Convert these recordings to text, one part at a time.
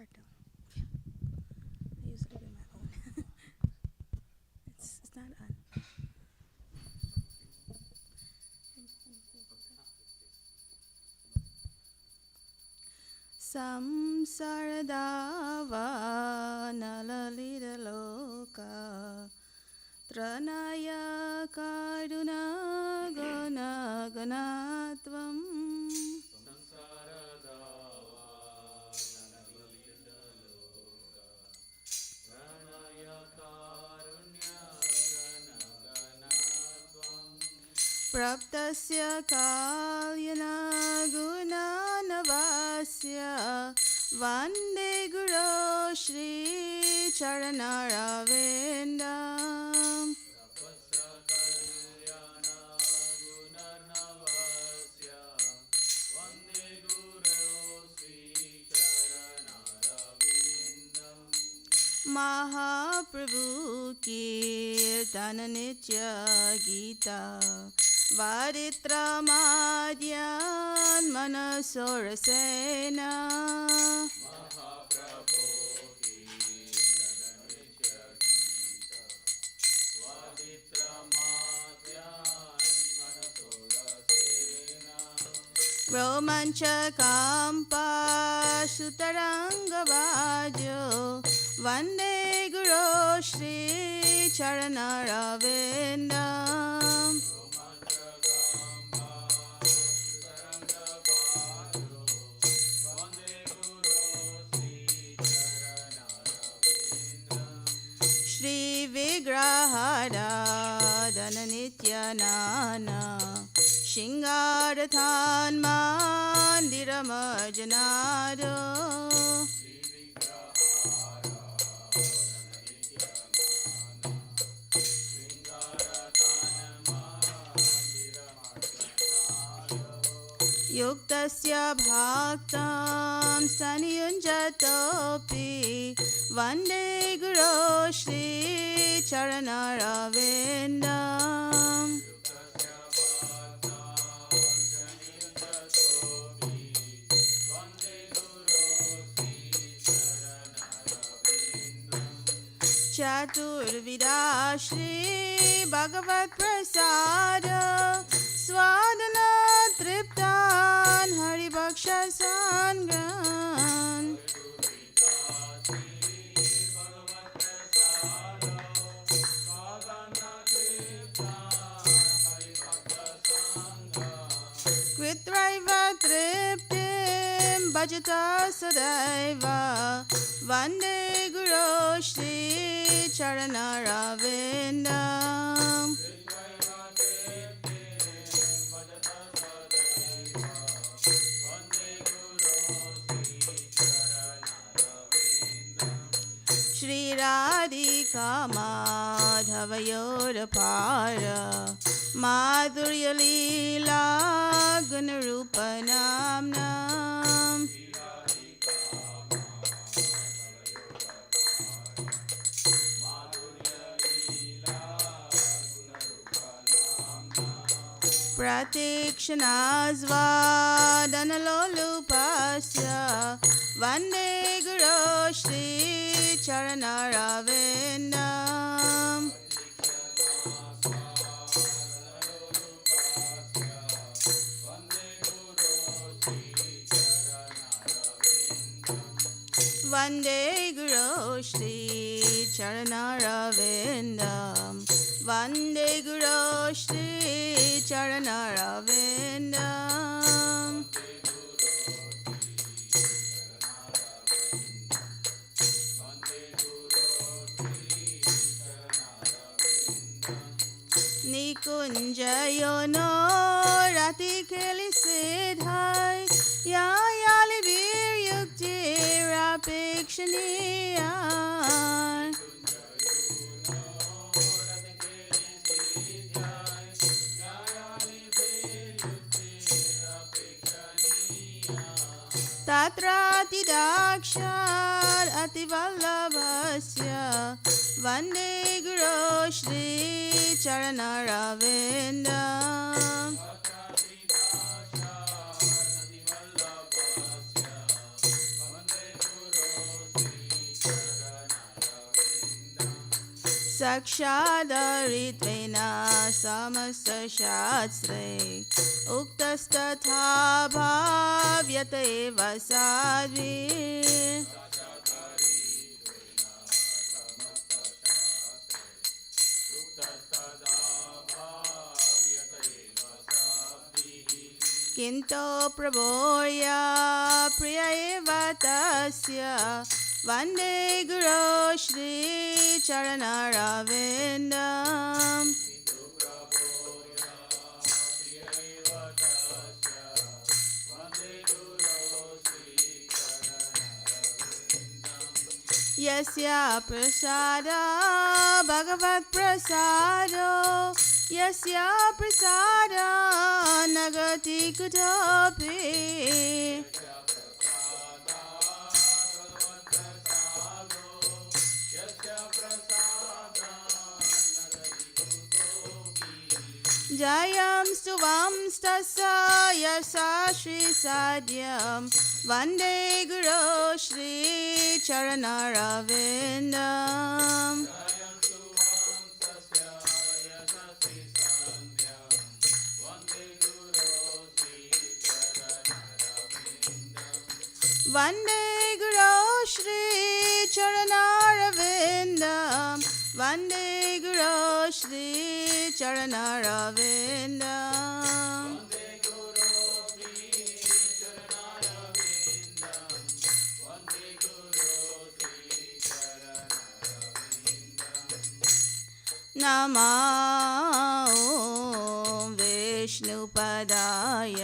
start though. I usually do my own. It's not on. Samsaradava nalalita loka tranaya karuna gana ganatvam Praptasya kalyana gunanavasya Vande Guru Shri Charanaravinda Mahaprabhu Kirtan Nitya Gita Vaditra Madhyan Manasorasena Romancha Kampa Sutaranga Vajo Vande Guru Shri Charanaravinda Shri Vigrahara Dhananityanana Shingarathan Mandiramarjanado Yuktasya bhaktam saniyunjatopi Vande Guru Shri Charanaravinda Chaturvida Shri Bhagavat Prasada Swadana Triptan Haribaksha Sangran Kritraiva Triptim Bhajata Sadaiva Vande Guru Shri Charanaravinda Shri Radhika Madhavayoda Para Madhurya Leela Gunarupa Namnam Pratikshanaasvadanalolupasya Vande Guru Shri Charanaravinda Vande Guru Shri Charanaravinda Vande Guru Shri Charanaravinda Nikunjayo no Rati Keli Siddhai Ya Yali Vir Yukti Rapikshaniya Tatrati Dakshar Ativallabhasya Vande Guru Shri Charanaravinda साक्षादरित्वेन समस्तशास्त्रे उक्तस्तथा भाव्यत एव साध्वी किंतो प्रभोर्या प्रिय एव तस्य वंदे गुरो श्री चरणरविन्दम् यस्य प्रसादा भगवत् प्रसादो यस्य प्रसादा न गति कुतोऽपि जयं स्तुवं स्तस्य यशा श्रीसाद्यं वन्दे गुरो श्री चरणरविन्दम् वन्दे गुरो श्री चरणरविन्दम् वन्दे गुरो श्री चरणरविन्दम् नमो विष्णुपदाय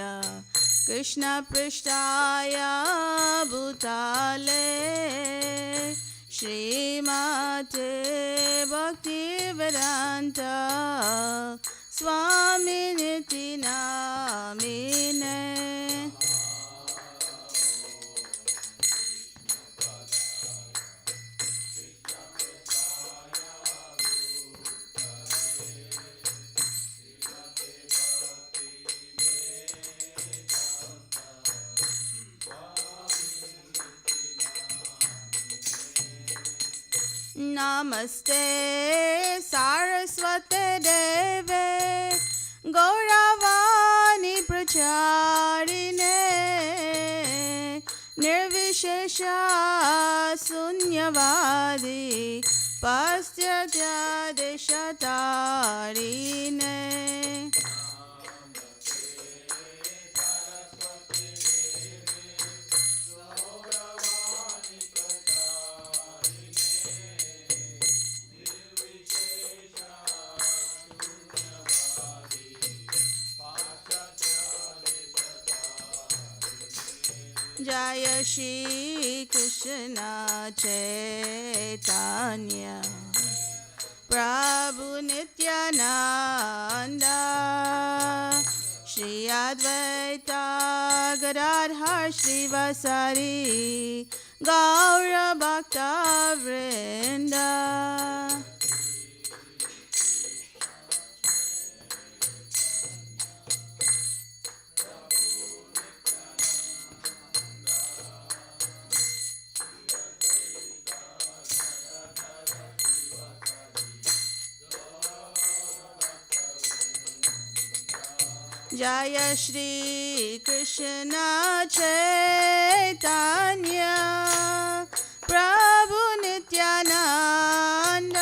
कृष्णपृष्ठाय भूतले श्रीमते भक्तिवेदान्त स्वामिनिति नामिने नमस्ते सारस्वते देवे गौरवाणी प्रचारिणे निर्विशेष शून्यवादी पाश्चात्यादेशतारिणे जय श्री कृष्ण चैतन्य प्रभु नित्यानंद श्री अद्वैत गदाधर श्रीवासादि गौर भक्तवृंद जय श्री कृष्ण चैतन्य प्रभु नित्यानंद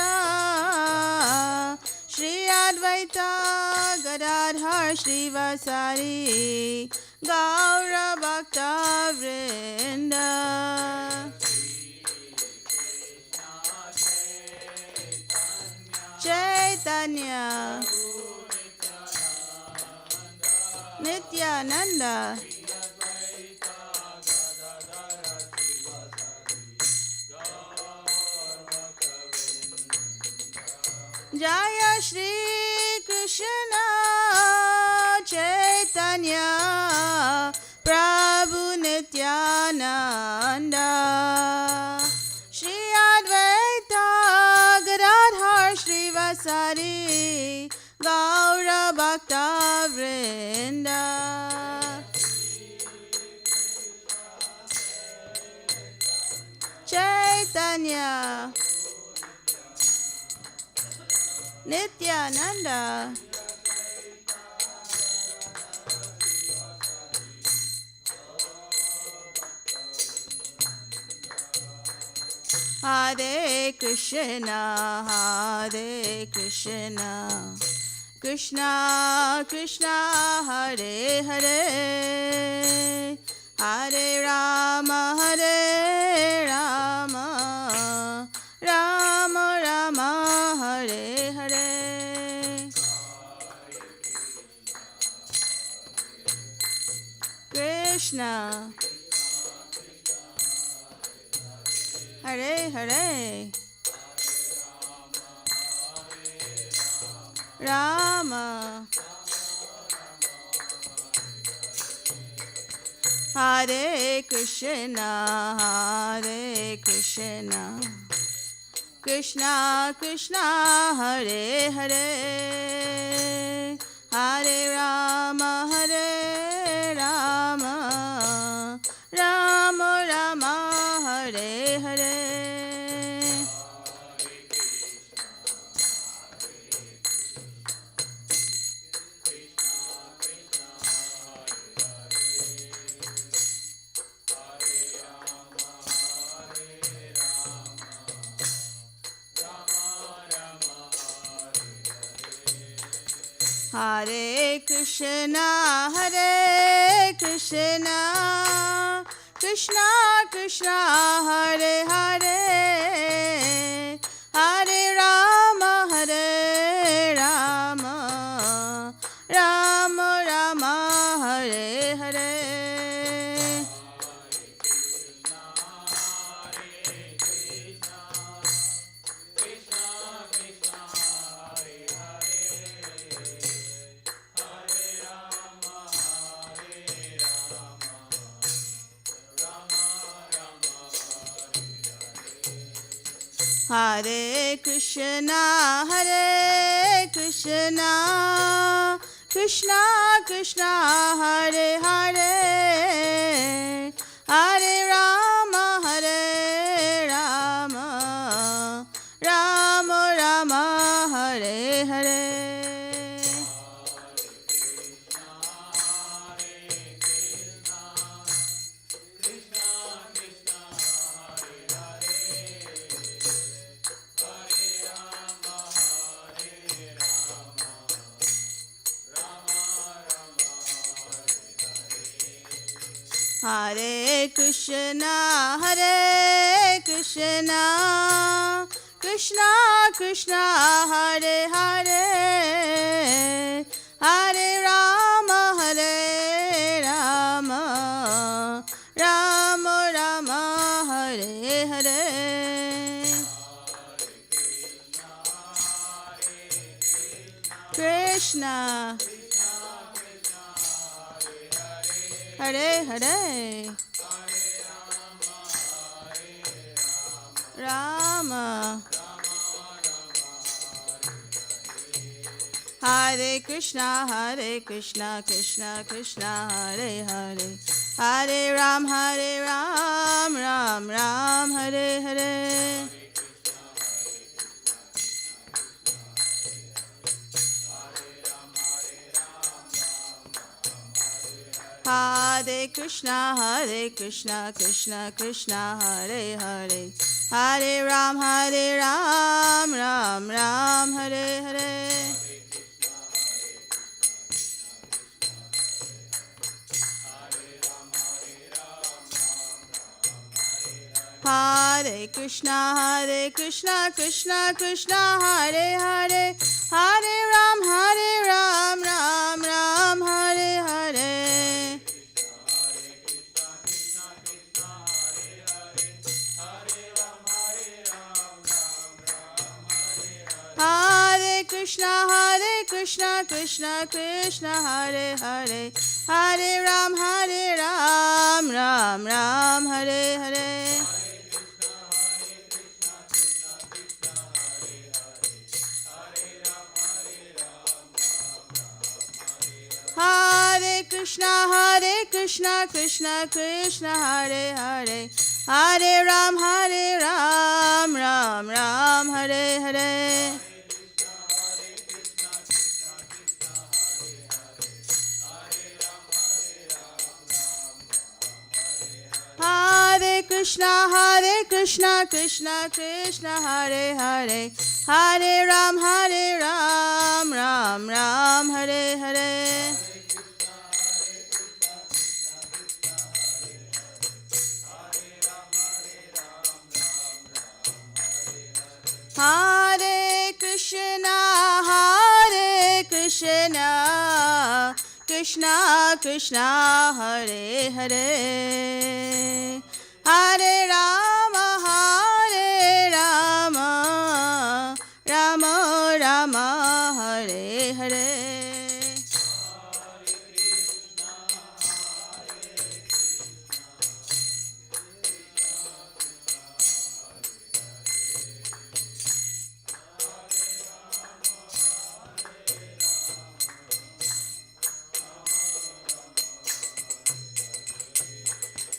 श्री अद्वैत गदाधर श्रीवासादि गौर भक्तवृंद चैतन्य नित्यानंद जय श्री कृष्ण चैतन्य प्रभु नित्यानंद श्री अद्वैत गदाधर श्रीवासादि गौर भक्तवृंद चैतन्य Nityananda. Hare Krishna, Hare Krishna, Krishna Krishna, Hare Hare, Hare Rama, Hare Rama, Rama Rama, Hare Hare. Krishna, Hare Hare, Rama, Hare Krishna, Hare Krishna, Krishna Krishna, Hare Hare, Hare Rama, Hare Rama, Rama Rama, Hare Hare. Hare Krishna, Hare Krishna, Krishna Krishna, Hare Hare, Hare Rama, Hare Rama, Rama Rama, Hare Hare. Hare Krishna, Hare Krishna, Krishna Krishna, Hare Hare, Hare Rama, Hare Rama, Rama Rama, Hare Hare. Hare Krishna, Hare Krishna, Krishna Krishna, Hare Hare, Hare Rama, Hare Rama, Rama Rama, Hare Hare. Krishna, Hare Hare, Rama, Hare Krishna, Hare Krishna, Krishna Krishna, Hare Hare, Hare Ram, Ram Ram, Hare Hare. Hare Krishna, Krishna Krishna, Hare Hare, Hare Ram, Ram Ram, Hare Hare. Hare Krishna, Krishna Krishna, Hare Hare, Hare Ram, Ram Ram, Hare Hare. Hare Krishna, Krishna Krishna, Hare Hare, Hare Ram, Ram Ram, Hare Hare. Hare Krishna, Krishna Krishna, Hare Hare, Hare Ram, Ram Ram, Hare Hare. Krishna Krishna Hare Hare, Hare Ram, Ram Ram, Hare Hare. Hare Krishna, Krishna Krishna, Hare Hare, Hare Rama, Rama Rama, Hare Hare.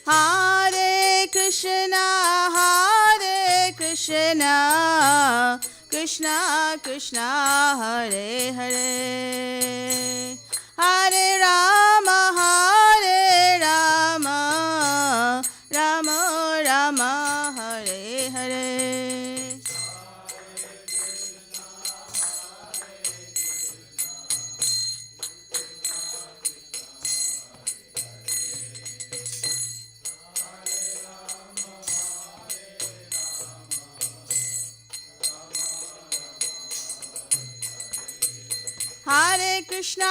Hare Krishna, Krishna Krishna, Hare Hare, Hare Rama, Rama Rama, Hare Hare. Hare Krishna,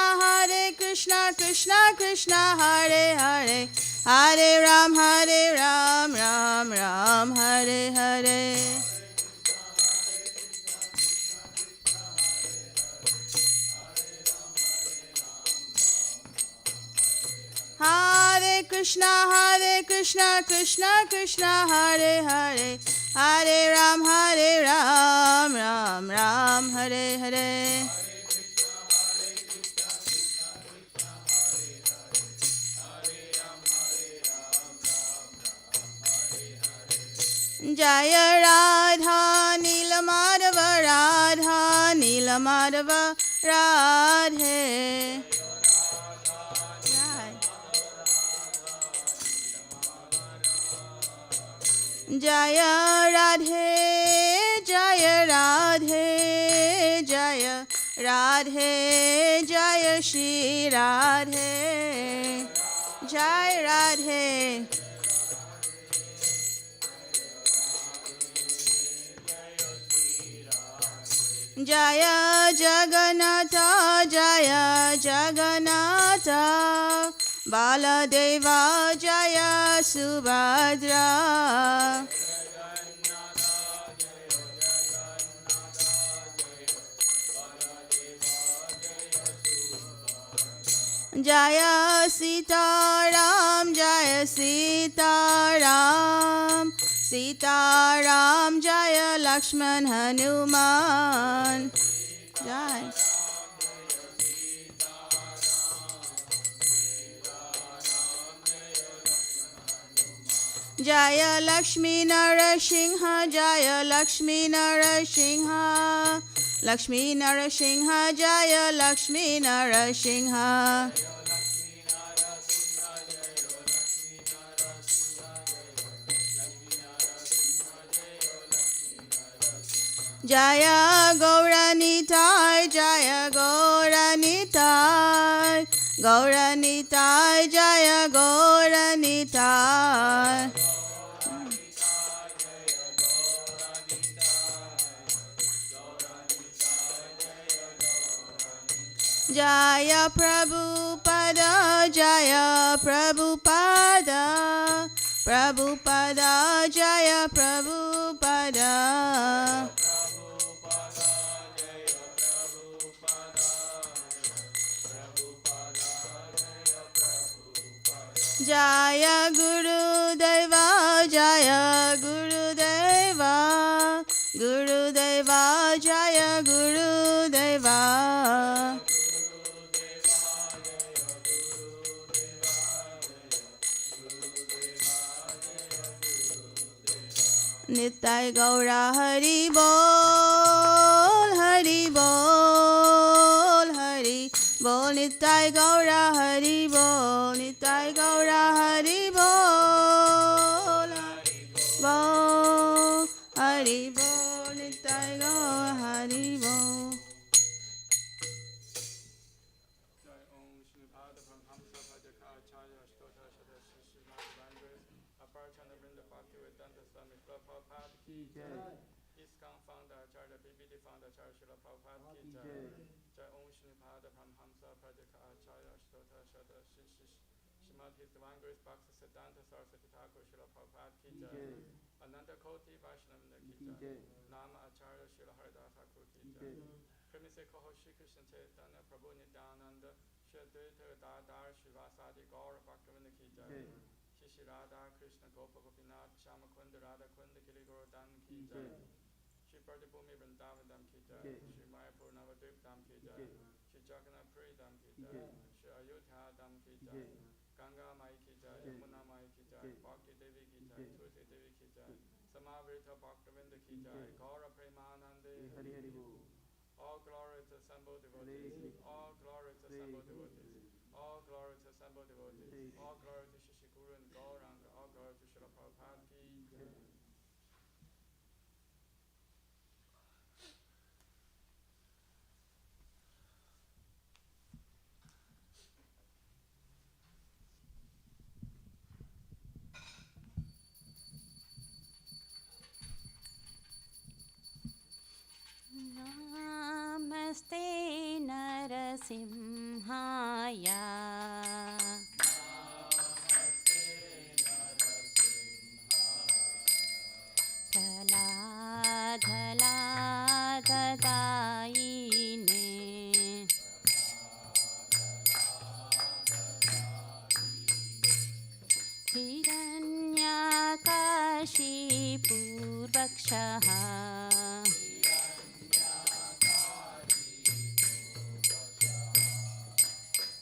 Krishna Krishna, Hare Hare, Hare Ram, Ram Ram, Hare Hare. Hare Krishna, Krishna Krishna, Hare Hare, Hare Ram, Ram Ram, Hare Hare. Jaya Radha Nilamadava, Radha Nilamadava, Radhe. Jaya Radhe, Jaya Radhe, Jaya Radhe, Jaya Shri Radhe, Jai Radhe. Jaya Jagannatha, Jaya Jagannatha, Baladeva, Jaya Subhadra. Jaya Sitaram, Jaya Sitaram, Sitaram, Jaya Lakshman Hanuman. Jai. Jaya Lakshmi Narasingha, Jaya Lakshmi Narasingha, Lakshmi Narasingha, Jaya Lakshmi Narasingha. Jaya Gauranitai, Jaya Gauranitai, Gauranitai, Jaya Gauranitai. Jaya Prabhupada, Jaya Prabhupada, Prabhupada, Jaya Prabhupada. Jaya Guru Deva, Jaya Guru Deva, Guru Deva, Jaya Guru Deva. Nitai Gaura Hari Bol, Hari Bol, Hari Bol, Nitai Gaura Hari Bol, Nitai Gaura Hari Bol, Hari Bol, Nitai Gaur Hari Bol. ISKCON founder Acharya BBD founder Acharya Srila Prabhupada ki jai. Jai Om Shripada Paramahamsa Pradika Acharya Ashtota Shada Shrimad His Divine Grace Bhakti Siddhanta Saraswati Thakur Srila Prabhupada ki jai. Ananda Koti Vaishnavanda ki jai. Nama Acharya Srila Haridasa Thakur ki jai. Premi se kaho Shri Krishna Chaitanya Prabhu Nityananda Shri Advaita Gadadhar Shivasadi Gaura Bhaktivinoda ki jai. Shri Radha Krishna Gopa Gopinath Shama Kunda Radha Kunda Giri Gordhan ki jai. Shri Pradipumi Vrindavan Dham ki jai. Shri Mayapur Navadvip Dham ki jai. Shri Jagannath Puri Dham ki jai. Shri Ayodhya Dham ki jai. Ganga Mai ki jai. Yamuna Mai ki jai. Bhakti Devi ki jai. Tulsi Devi ki jai. Samavrita Bhaktavinda ki jai. Gaura Premanande. Hari Hari Bol. All glory to assembled devotees. All glory to assembled devotees. All glory to assembled devotees. All glory to Shishi Guru and Gauranga. All glory to Srila Prabhupada ki jai. Namaste Narasimhaya. Praladhaladadaine. Hiranyakashipurvakshaha.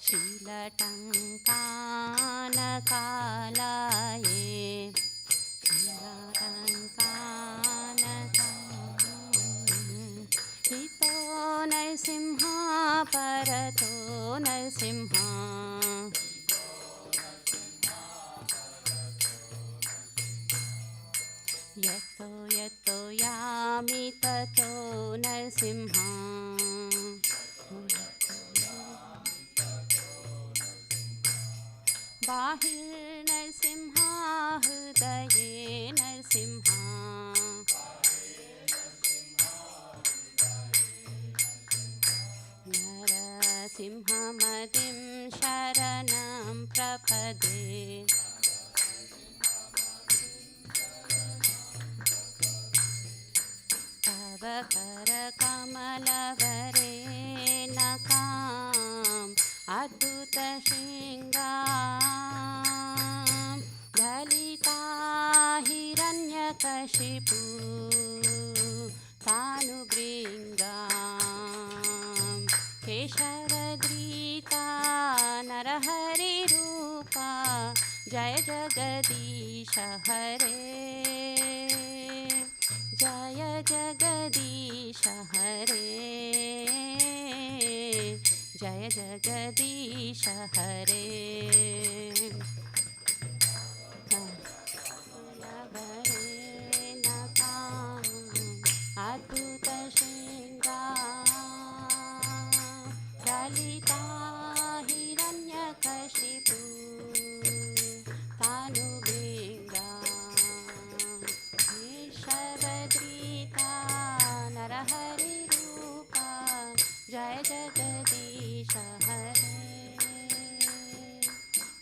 Shilatankanakalaye. Hito Narsimha Parato Narsimha. Yato yato yami tato Narsimha. Bahir Narsimha Hridaye Narsimha. Narasimhamadim Sharanam Prapade. Tava Karakamalabare Nakam Adhuta Shringam. Dhalita Hiranyakashipu Tanu Bringam. Kesharadrita Narahari Rupa. Jaya Jagadisha Hare. Jaya Jagadisha Hare. Jaya Jagadisha Hare. Lavare Nakam Adhuta Shringam. Lalita Hiranyakashipu Tanu Bringam. Sharadrita Narahari Rupa. Jaya Jagadisha Hare.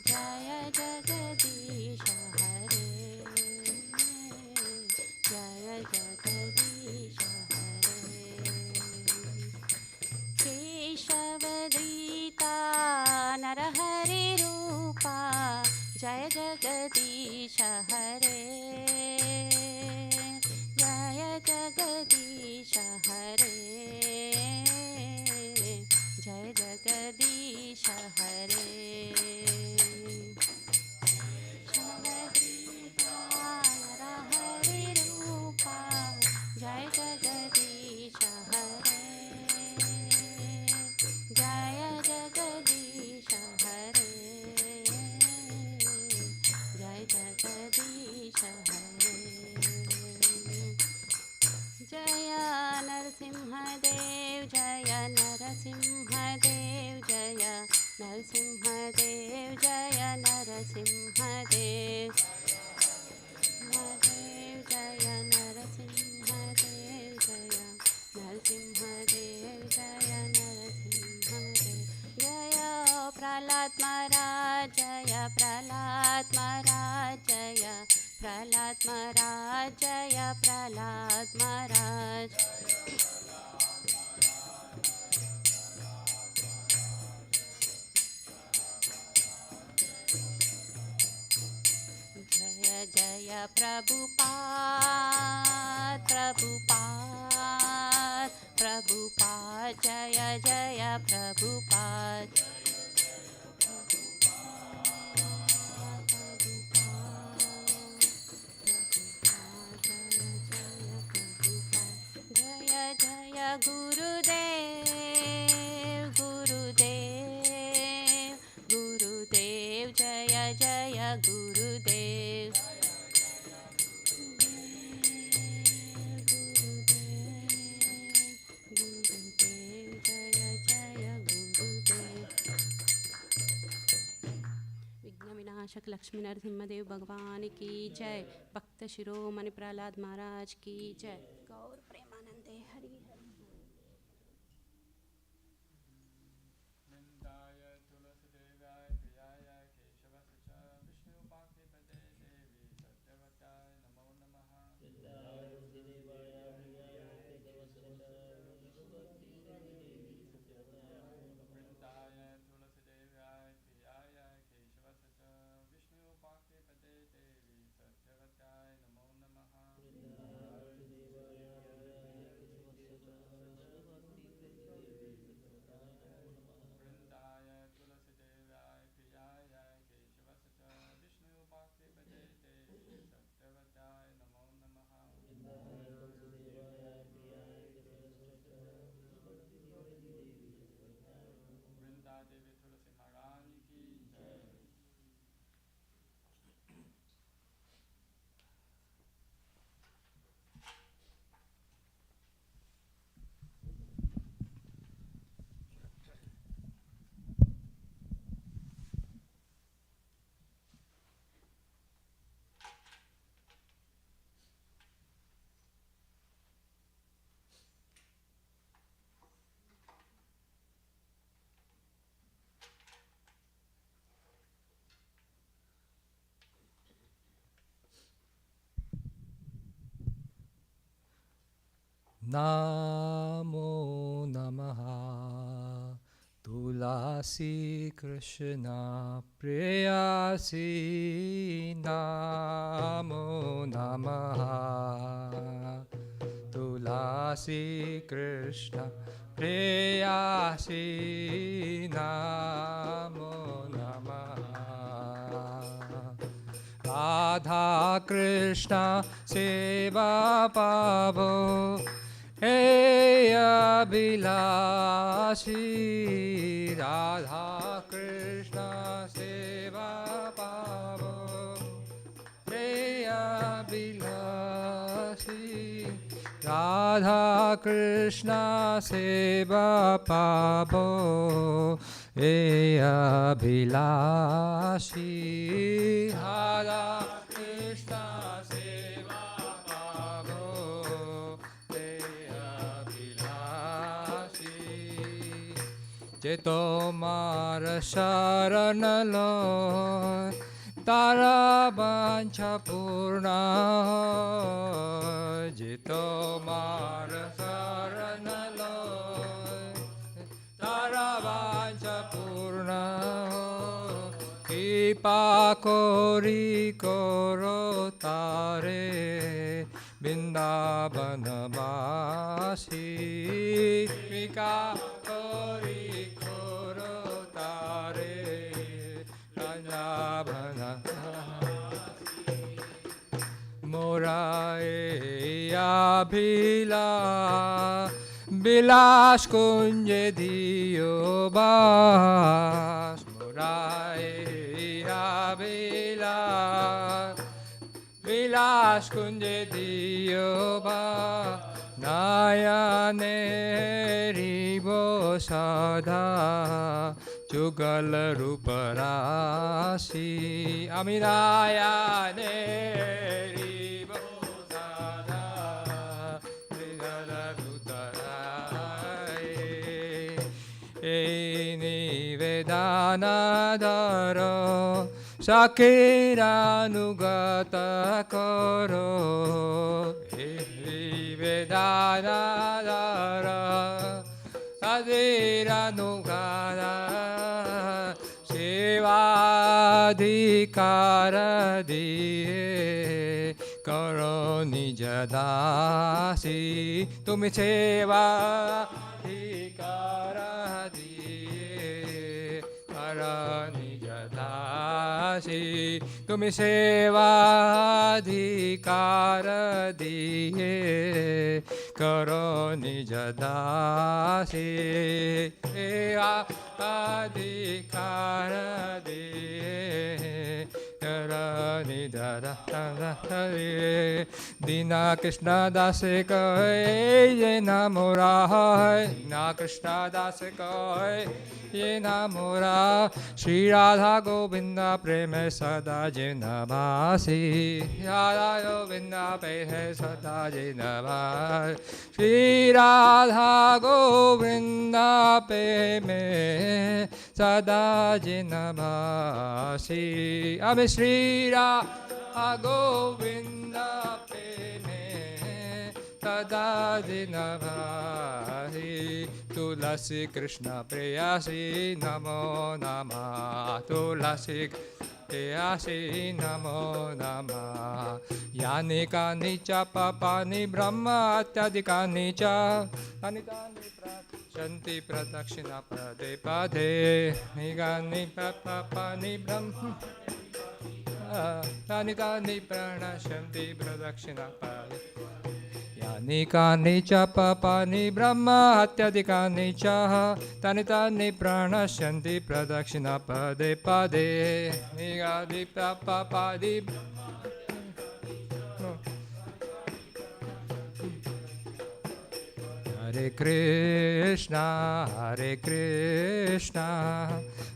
Jaya Jagadisha Hare. Jaya Jagadisha Hare. Keshavadrita Narahari Rupa. Jaya Jagadisha Hare. Jaya Jagadisha Hare. Jaya Jagadisha Prahlad महाराज जय जय प्रभुपाद प्रभुपाद प्रभुपाद जय जय प्रभुपाद जय जय गुरुदेव गुरुदेव गुरुदेव जय जय गुरुदेव विघ्न विनाशक लक्ष्मी नरसिम्हदेव भगवान की जय। भक्त शिरोमणि प्रहलाद महाराज की जय। गौर प्रेमानंदे हरि हरि। वृंदाय तुलसीदेवाय प्रियाय केशवस्य च विष्णुपार्थिपते देवी सत्यवत्याय नमो नमः। वृंदाय तुलसीदेवाय प्रियाय केशवस्य च विष्णुपार्थिपते देवी सत्यवत्याय नमो नमः। वृंदाय तुलसीदेवाय प्रियाय केशवस्य च विष्णुपार्थिपते देवी सत्यवत्याय नमो नमः। वृंदा देवी तुलसी महारानी की जय। Namo Namaha Tulasi Krishna Preyasi Namo Namaha Tulasi Krishna Preyasi Namo Namaha Radha Krishna Seva Pavo Hey Abhilashi Radha Krishna Seva Pavo Hey Abhilashi Radha Krishna Seva Pavo Hey Abhilashi Radha Krishna Seva Pavo Cheto Mara Sharanalo Tara Bancha Purna Cheto Mara Sharanalo Tara Bancha Purna Kipa Kori Koro Tare Vrindavanavasi Mika Kori Koro Tare Vrindavanavasi Morae Abhila Bilash Kunje Diyo Bas Morae Abhila Vilas Kunje Diyoba Nayane Ribo Sada Jugal Ruparasi Aminayane Ribo Sada Vigala Rutarai Eni Vedana Daro Sakira Nugata Koro Nivedanadara Adiranugara Sevadhikara diye Karo nijadasi Tumi sevadhikara diye Karo nijadasi Tumi sevadhikara diye Karo nijadasi adhikara diye Karo nijadasi Dina Krishna Das kahe ye namora hai Dina Krishna Das kahe ye namora Shri Radha Govinda preme sada jinabhasi Radha Govinda preme sada jinabhasi Shri Radha Govinda preme sada jinabhasi Ame Shri Radha Govinda Sada dinabhasi Tulasi Krishna Priyasi Namo Namah Tulasi Priyasi Namo Namah Yani Kani Cha Papani Brahma Atyadikani Cha Tani Tani Shanti Pradakshina Pade Pade Nigani Papani Brahma Tani Tani Pranashanti Pradakshina Pade Yani kani cha papani brahma hatyadikani cha Tani tani pranasyanti pradakshina pade pade Nigadi papadi Hare Krishna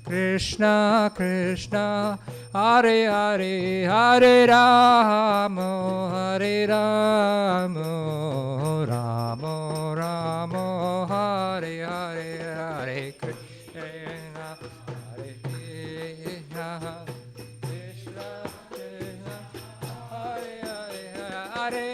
Krishna Krishna Hare Hare Hare Rama Rama Rama Hare Hare Hare Krishna Hare Krishna Krishna Krishna Hare Hare Hare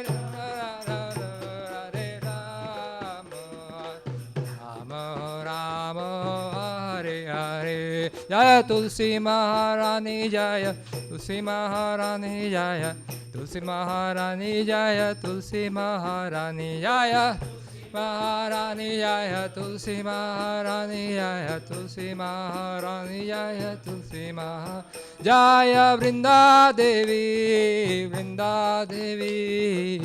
Jaya Tulsi Maharani Jaya Tulsi Maharani Jaya Tulsi Maharani Jaya Tulsi Maharani Jaya Maharani Jaya Tulsi Maharani Jaya Tulsi Maharani Jaya Tulsi Maharani Jaya Vrinda Devi Vrinda Devi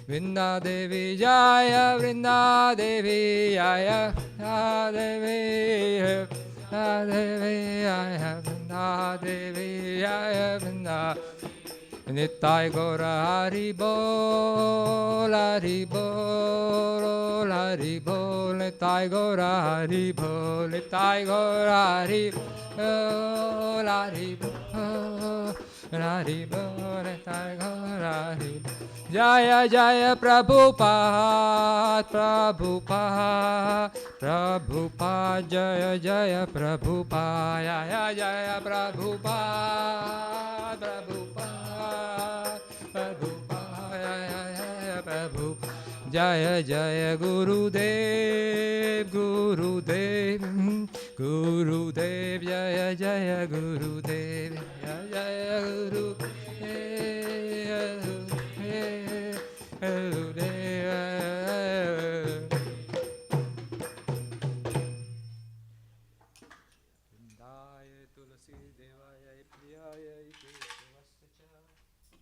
Vrinda Devi Jaya Vrinda Devi Jaya Devi Devi, I have Vrinda Devi, I have Vrinda. Nittai Gora Hari Bol, Hari Bol, Hari Bol. Nittai Gora Hari Bol, Nittai Gora Hari Bol, Hari Bol, Hari Bol, Nittai Gora Hari Bol. Jaya Jaya Prabhupada, Prabhupada, Prabhupada, Jaya Jaya Prabhupada, Jaya Jaya Prabhupada, Prabhupada, Prabhupada, Jaya Jaya Prabhupada, Jaya Jaya Gurudev, Gurudev, Gurudev, Jaya Jaya Gurudev, Jaya Jaya Gurudev.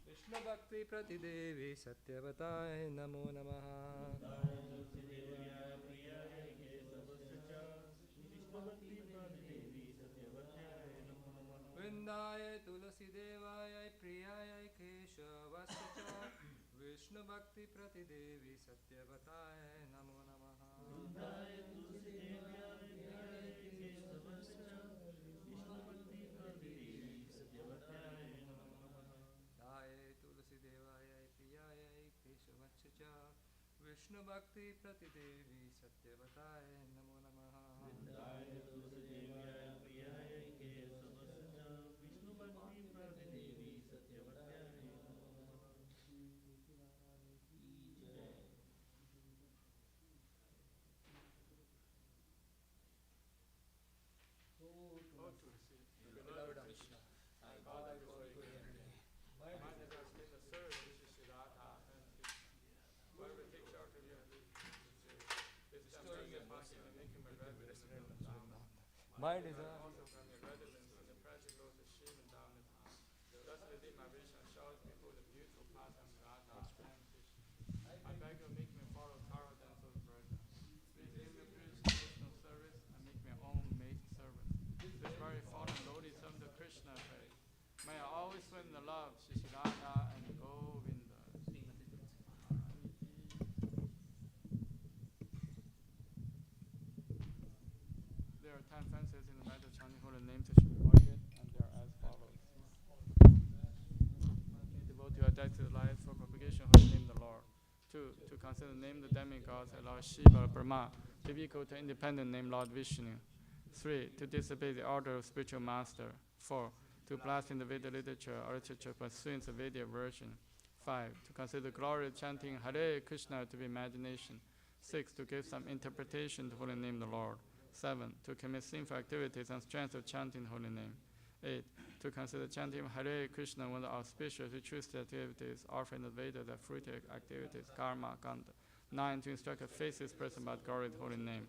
Krishna Bhakti Pratidevi Satyavataye Namo Namaha Vrindaye Tulasi Devaya Priyaya Keshavasya Cha Vishnu Bhakti Pratidevi Satyavataye Namo Namaha Vrindaye Tulasi Devaya Priyaya Keshavasya Cha Vishnu Bhakti Pratidevi Satyavataye Namo Namaha Daye Tulasi Devaya Priyaya Keshavasya Cha Vishnu Bhakti Pratidevi Satyavataye Namo Namaha Vrindaye Tulasi Devaya Priyaya Keshavasya Cha Vishnu Bhakti Pratidevi Satyavataye Namo Namaha a residence of the Dhamma. My And desire. also from your residence in the precious lotus Shiva Dhamma. Thus within my vision shows before the beautiful path of Radha and Krishna. I beg you make me follow Tara Dancer's version. Please give me privilege devotional service and make me own maid servant. This very fallen lowly servant of Krishna pray. May I always swim in the love, Shri Radha and Govinda. There are 10 fences in the method chanting holy names to be ordered, and they are as follows. Devote your dedicated life for propagation of holy name of the Lord. 2. To consider the name of the demigods like Lord Shiva or Brahma, to be equal to independent name Lord Vishnu. 3. To disobey the order of spiritual master. 4. To blast in the Veda literature or literature pursuing the Vedic version. 5. To consider the glory of chanting Hare Krishna to be imagination. 6. To give some interpretation to holy name of the Lord. 7. To commit sinful activities and strength of chanting the holy name. 8. To consider chanting Hare Krishna one of the auspicious ritualistic activities, offering the Veda, the fruitive activities, karma, kanda. 9. To instruct a faithless person about glory of the holy name.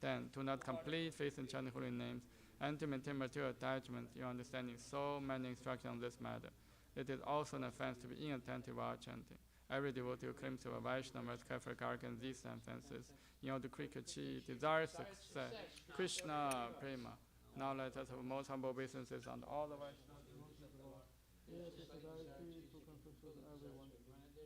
10. To not complete faith in chanting holy names, and to maintain material attachment in understanding so many instructions on this matter. It is also an offense to be inattentive while chanting. Every devotee who claims to be a Vaishnava must carefully guard against these offenses in order to quickly achieve desired success. Krishna Prema. Now let us have most humble obeisances on all the Vaishnavas. Yes, it's a very peaceful consistency of everyone.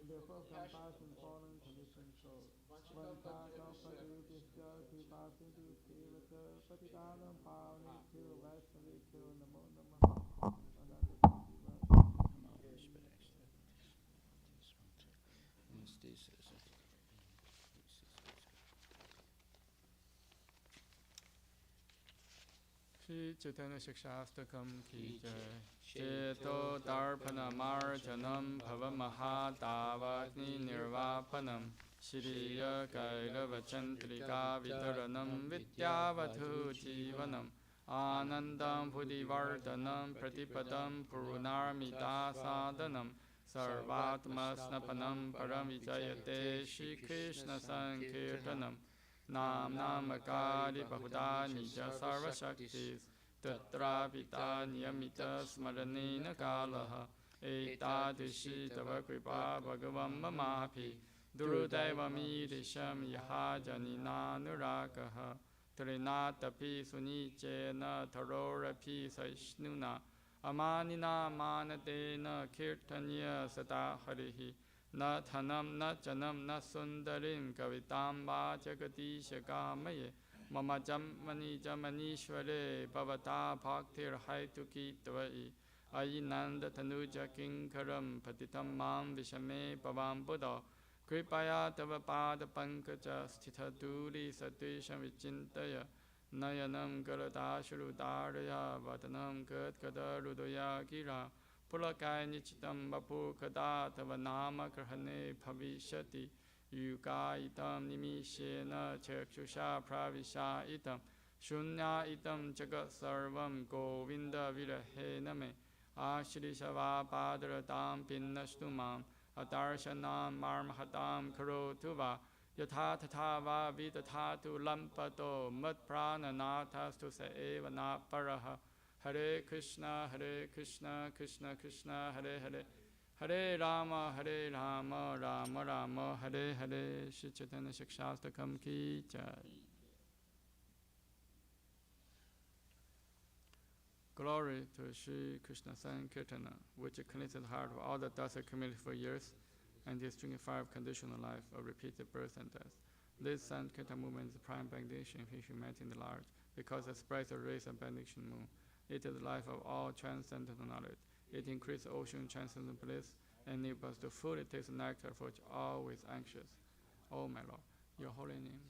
Therefore, compassion, fallen condition souls. One Kakam Padupishya, Kripasintu, Kivata, Patitanam, Pavani, Kiro, Vaishnavi, Kiro, Namo Namaha. Shri Chaitanya Shikshastakam ki jai. Cheto Darpana Marjanam Bhavamahadavagni Nirvapanam Shriya Kailava Chantrika Vitaranam Vidyavadhu Jivanam Anandam Buddhivardhanam Pratipadam Purunarmita Sadhanam Sarvatma Snapanam Paramvijayate Shri Krishna Sankirtanam Nam Namakari Bahuda Nija Sarva Shaktis Tatra Pita Niyamita Smaranena Kalaha Etadishi Tava Kripa Bhagavam Mamapi Durudevami Risham Yaha Janina Nurakaha Trinatapi Sunichena Tarorapi Saishnuna Amanina Manatena Kirtanya Sata Harihi Na Thanam Na Janam Na Sundarim Kavitam Va Jagatisha Kamaye Mama Jamani Jamanishware Bhavata Bhaktir Haituki Tvai Ayinanda Tanuja Kinkaram Patitam Mam Vishame Pavam Buddha Kripaya Tava Pada Pankaja Sthita Duri Satisham Vichintaya Nayanam Garadashurudaraya Vatanam Gadgada Rudaya Gira Pulakai Nichitam Bapu Kada Tava Nama Krahane Bhavishati Yuga itam nimishena chakshusha pravisha itam shunya itam jagat sarvam govinda virahe name ashri shava padratam pinnashtumam atarshanam marmahatam karotuva yatha tatha va vidathatu lampato mat prananathas se eva na paraha Hare Krishna Krishna Krishna Hare Hare Hare Rama, Rama Rama, Hare Hare, Shri Chaitanya Shikshastakam ki jai. Glory to Shri Krishna Sankirtana, which cleanses the heart of all the dust accumulated for years and is drinking fire of conditional life of repeated birth and death. This Sankirtana movement is the prime benediction of humanity in the large, because it spreads the rays of benediction moon. It is the life of all transcendental knowledge. It increases ocean transcendental bliss and enables us to fully taste the nectar for which always anxious. Oh my Lord, your holy name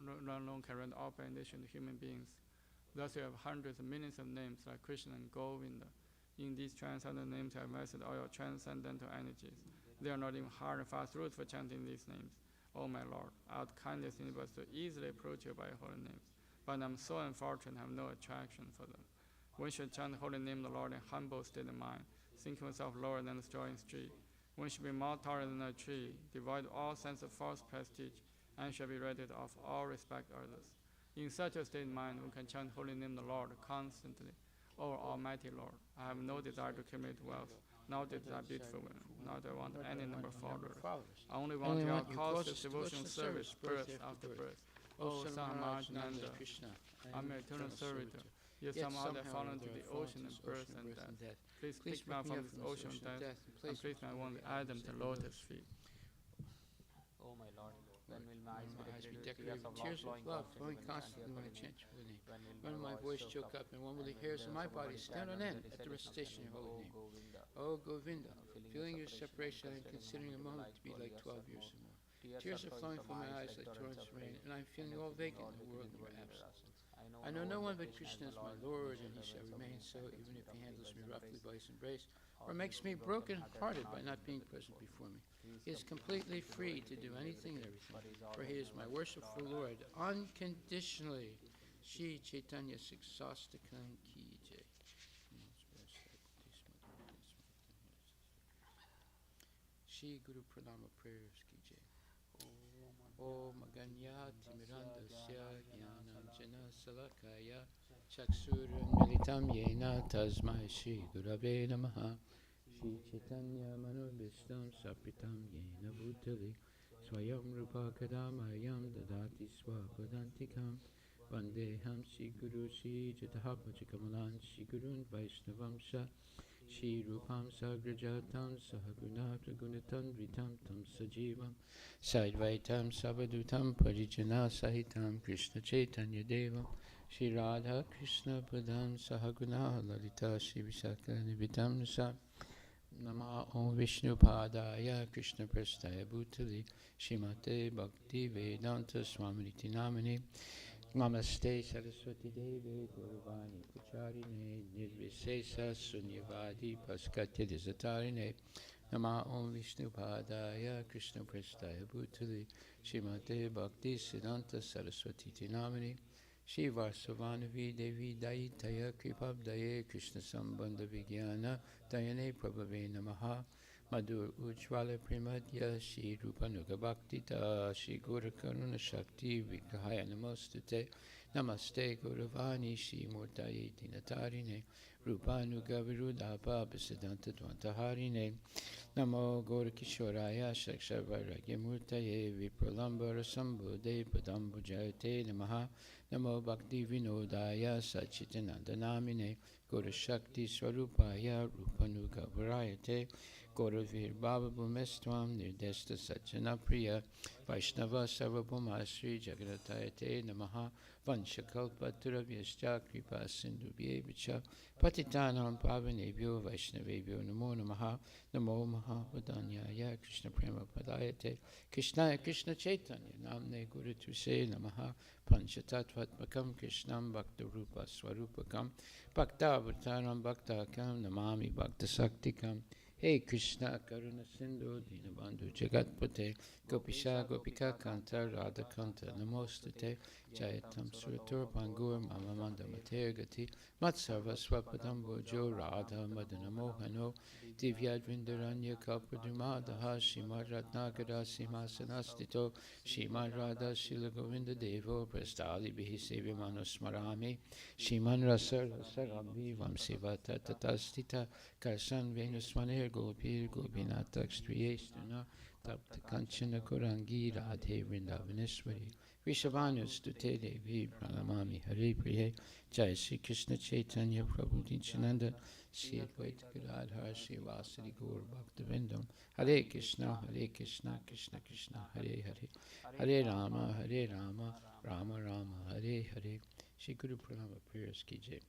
alone can render all benediction to human beings. Thus you have hundreds of millions of names like Krishna and Govinda. In these transcendental names you have vested all your transcendental energies. They are not even hard and fast rules for chanting these names. Oh my Lord, out kindness enables us to easily approach you by your holy names. But I'm so unfortunate I have no attraction for them. One should chant the holy name of the Lord in humble state of mind, thinking oneself lower than the strolling street. One should be more taller than a tree, devoid of all sense of false prestige, and shall be ready to offer all respect to others. In such a state of mind, we can chant holy name of the Lord constantly. O Almighty Lord, I have no desire to accumulate wealth, nor desire beautiful women, nor do I want any number of followers. I only want your causeless devotional service, birth after birth. O Sahamaraj Nanda, I'm your eternal servitor. Yet somehow I fall into the ocean of birth and death. Please pick me up from this ocean of death, and place me on the Adam to lotus feet. Oh my Lord, when will my eyes be decorated with tears of love flowing constantly when I chant your holy name? When will my voice choke up and when will the hairs on my body stand on end at the recitation of your holy name? Oh Govinda, feeling your separation, I am considering a moment to be like 12 years or more. Tears are flowing from my eyes like torrents of rain, and I am feeling all vacant in the world in your absence. I know no one but Krishna is my Lord, and he shall remain so even if he handles me roughly by his embrace, or makes me broken-hearted by not being present before me. He is completely free to do anything and everything, for he is my worshipful Lord, unconditionally. Shri Chaitanya Siksastakam Ki Jai. Shri Guru Pranama prayers Ki Jai. Om Aganyati Mirandasya Jnananjana Salakaya Chaksuram Militam Yena Tasmai Shri Gurave Namaha. Shri Chaitanya Manobishtam Sapritam Yena Bhutali Swayam Rupa Kadamayam Dadati Swapadantikam Vandeham Shri Guru Shri Jatahapachikamalan Shri Gurun Vaishnavam Sha Shri Rupam Sagrajatam Sahagunata Gunatam Vitam Tam Sajivam Saidvaitam Savadutam Parijana Sahitam Krishna Chaitanya Devam Shri Radha Krishna Padam Sahaguna Lalita Shri Visakha Nivitam Nasa Nama Om Vishnu Padaya Krishna Prastaya Bhutali Shrimate Bhakti Vedanta Swaminiti Namani Namaste Saraswati Devi Guruvani Pacharine Nirvisesa Sunyavadi Paskatya Disatarine Nama Om Vishnu Padaya Krishna Prastaya Bhutali Shrimate Bhakti Siddhanta Saraswati Namani Shri Vasavanavi Devi Daitaya Kripabdaye Krishna Sambandha Vijnana Dayane Prabhave Namaha Madhur Ujjvala Primadya Shri Rupanuga Bhaktita Shri Guru Karuna Shakti Vigrahaya Namostate Namaste Guruvani Shri Murtaye Dinatarine Rupanuga Virudhapa Bhasidanta Dvantaharine Namo Gaura Kishoraya Shakshavaragya Murtaye Vipralambara Sambhude Padambujayate Namaha Namo Bhakti Vinodaya Sachitananda Namine Gaura Shakti Swarupaya Rupanuga Varayate Gaura Vir Baba Bhumestvam Nirdesta Sajjana Priya Vaishnava Sarvabhuma Sri Jagadatayate Namaha Vanshakalpaturabhyascha Kripa Sindhubhyevacha Patitanam Pavanebhyo Vaishnavebhyo Namo Namaha Namo Mahavadanyaya Krishna Prema Padayate Krishnaya Krishna Chaitanya Namne Guru Tuse Namaha Panchatattvatmakam Krishnam Bhakta Rupa Swarupakam Bhakta Avataram Bhaktakam Namami Bhakta Saktikam Hey Krishna Karuna Sindhu Dinabandhu Jagatpate Gopisha Gopika Kanta Radha Kanta Namostate Jayatam Suratur Pangur Mamamanda Matergati Matsarva Swapadam Bojo Radha Madana Mohano Divyadvindaranya Kalpadumadaha Shimad Ratnagara Simhasanastito Shimad Radha Shila Govinda Devo Prastali Bihi Sevimano Smarami Shiman Rasa Rasarambi Vamsivata Tatastita Karsan Venusmaner Gopir Gopinatak Striyestuna Tapta Kanchana Kurangi Radhe Vrindavaneshwari Vishavanu Stute Devi Pranamami Hare Priye Jai Sri Krishna Chaitanya Prabhu Nityananda Sri Advaita Gadadhar Sri Vasari Gaur Bhaktivinoda Hare Krishna Krishna Krishna Hare Hare Hare Rama Rama Rama Hare Hare Shri Guru Pranama prayers ki jai.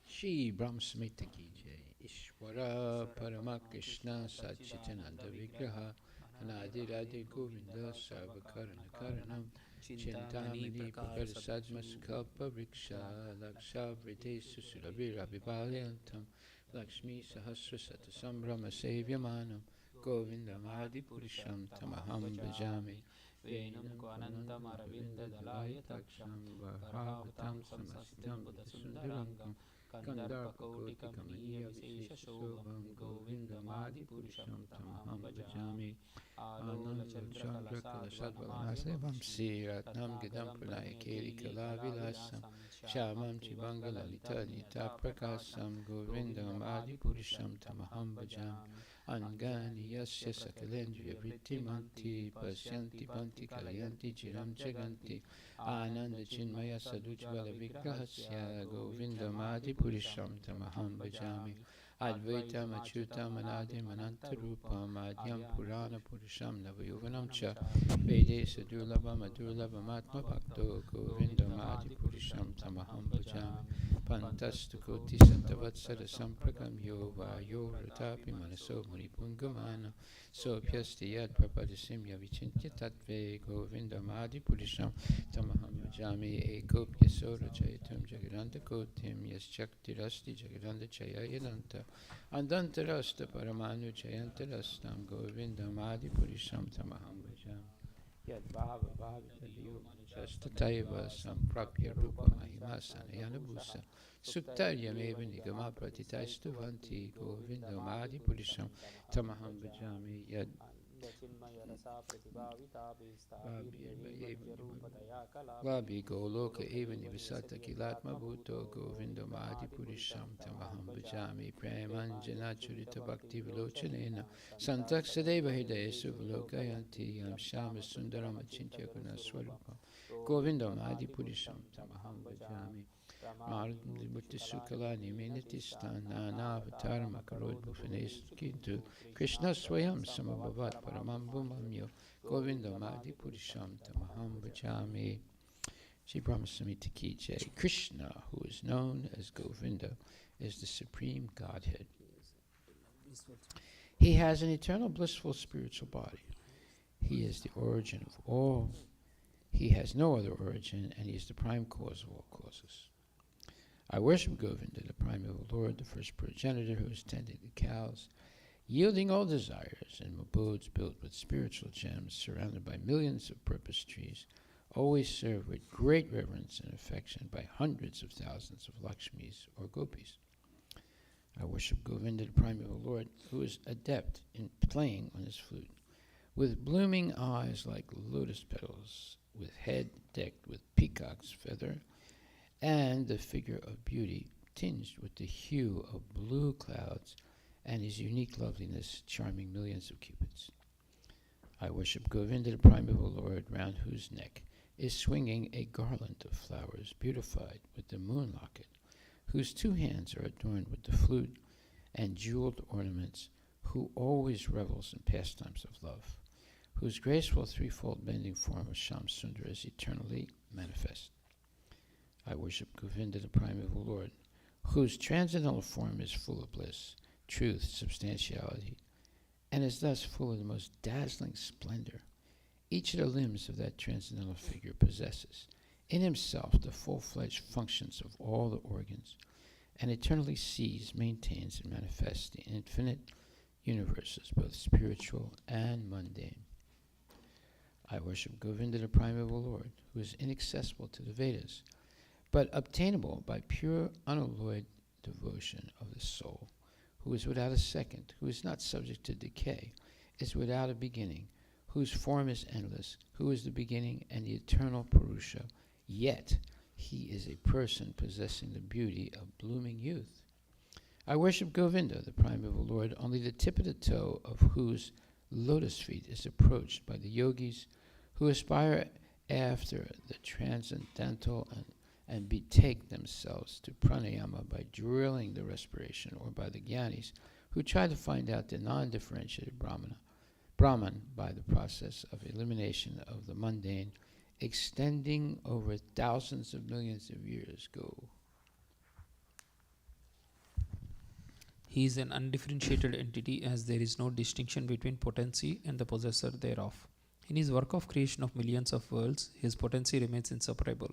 Shri Brahma Samhita ki jai. Ishvara Parama Krishna Satchitananda Vigraha Anadi Radhe Govinda Sarvakarana Karanam Chintamani Prakasadma Sukalpa Vriksha Laksha Vrite Susurabi Rabhibalyantam Lakshmi Sahasra Satasambhrama Sevyamanam Govindam Adi Purisham Tamaham Bhajami Venam Kvanantam Aravinda Dalaya Taksham Varhavatam Samasitam Sundarangam Kandarpakoti Kamaniya Vishesha Shobham Govindam Adi Purisham Tamaham Bhajami Chandrakalasadvalamhasevam Siratnam Gidam Pranayakeli Kalavilasam Shamam Chibanga Lalita Nita Prakasam Govindam Adipurisham Tamaham Bhajam Angani Yasya Sakalendriya Vrittimanti Pasyanti Panti Kalayanti Chiram Chaganti Ananda Chinmaya Sadujvala Vigrahasya Govindam Adipurisham Tamaham Bhajami Advaitam Achyutam Anadim Anantarupam Adyam Purana Purusham Navayuvanam Cha Vede Sadurlabam Adurlabam Atma Bhakto Govindam Adipurisham Tamaham Bhajami Pantastu Koti Santavatsara Samprakam Yova Yoratapi Manaso Munipungamana Sopyasti Yad Prapadisimya Vichintya Tatve Govindam Adipurisham Tamaham Bhajami Ekopya Sora Chayatam Jagadanta Kotim Yaschaktirasti Jagadanta Chayayadanta Andantarasta Paramanu Chayantarastam Govindam Adipurisham Tamaham Bhajami Yad Bhava Bhavitadiyo Manchastataiva Samprapya Rupa Mahima Sanayanabusa Suktaryameva Nigama Pratitaistu Vanti Govindam Adipurisham Tamaham Bhajami Yad Vabi Goloka Eva Nivisata Kilatma Bhuto Govindam Adipurisham Tamaham Bhajami Premanjana Churita Bhakti Vilochanena Santak Sadeva Hidayesu Vilokayanti Yam Shama Sundaram Achintya Guna Swarupa Govindam Adipurisham Tamaham Bhajami Mardimurti Sukalani Minitistan Nana Avatar Makarod Bhufanes Kintu Krishna Swayam Samabhavat Paramam Bhumamyo Govindam Adipurisham Tamaham Bhajami. Shri Brahma Samhita Ki Jai. Krishna, who is known as Govinda, is the supreme Godhead. He has an eternal blissful spiritual body. He is the origin of all. He has no other origin, and he is the prime cause of all causes. I worship Govinda, the primeval Lord, the first progenitor who is tending the cows, yielding all desires, in abodes built with spiritual gems, surrounded by millions of purpose trees, always served with great reverence and affection by hundreds of thousands of Lakshmis or Gopis. I worship Govinda, the primeval Lord, who is adept in playing on his flute, with blooming eyes like lotus petals, with head decked with peacock's feather, and the figure of beauty tinged with the hue of blue clouds, and his unique loveliness charming millions of cupids. I worship Govinda, the primeval Lord, round whose neck is swinging a garland of flowers beautified with the moon locket, whose two hands are adorned with the flute and jeweled ornaments, who always revels in pastimes of love, whose graceful threefold bending form of Sham Sundar is eternally manifest. I worship Govinda, the primeval Lord, whose transcendental form is full of bliss, truth, substantiality, and is thus full of the most dazzling splendor. Each of the limbs of that transcendental figure possesses in himself the full-fledged functions of all the organs, and eternally sees, maintains, and manifests the infinite universes, both spiritual and mundane. I worship Govinda, the primeval Lord, who is inaccessible to the Vedas, but obtainable by pure, unalloyed devotion of the soul, who is without a second, who is not subject to decay, is without a beginning, whose form is endless, who is the beginning and the eternal Purusha, yet he is a person possessing the beauty of blooming youth. I worship Govinda, the primeval Lord, only the tip of the toe of whose lotus feet is approached by the yogis who aspire after the transcendental and betake themselves to pranayama by drilling the respiration, or by the jnanis who try to find out the non-differentiated Brahman by the process of elimination of the mundane, extending over thousands of millions of years. Go. He is an undifferentiated entity, as there is no distinction between potency and the possessor thereof. In his work of creation of millions of worlds, his potency remains inseparable.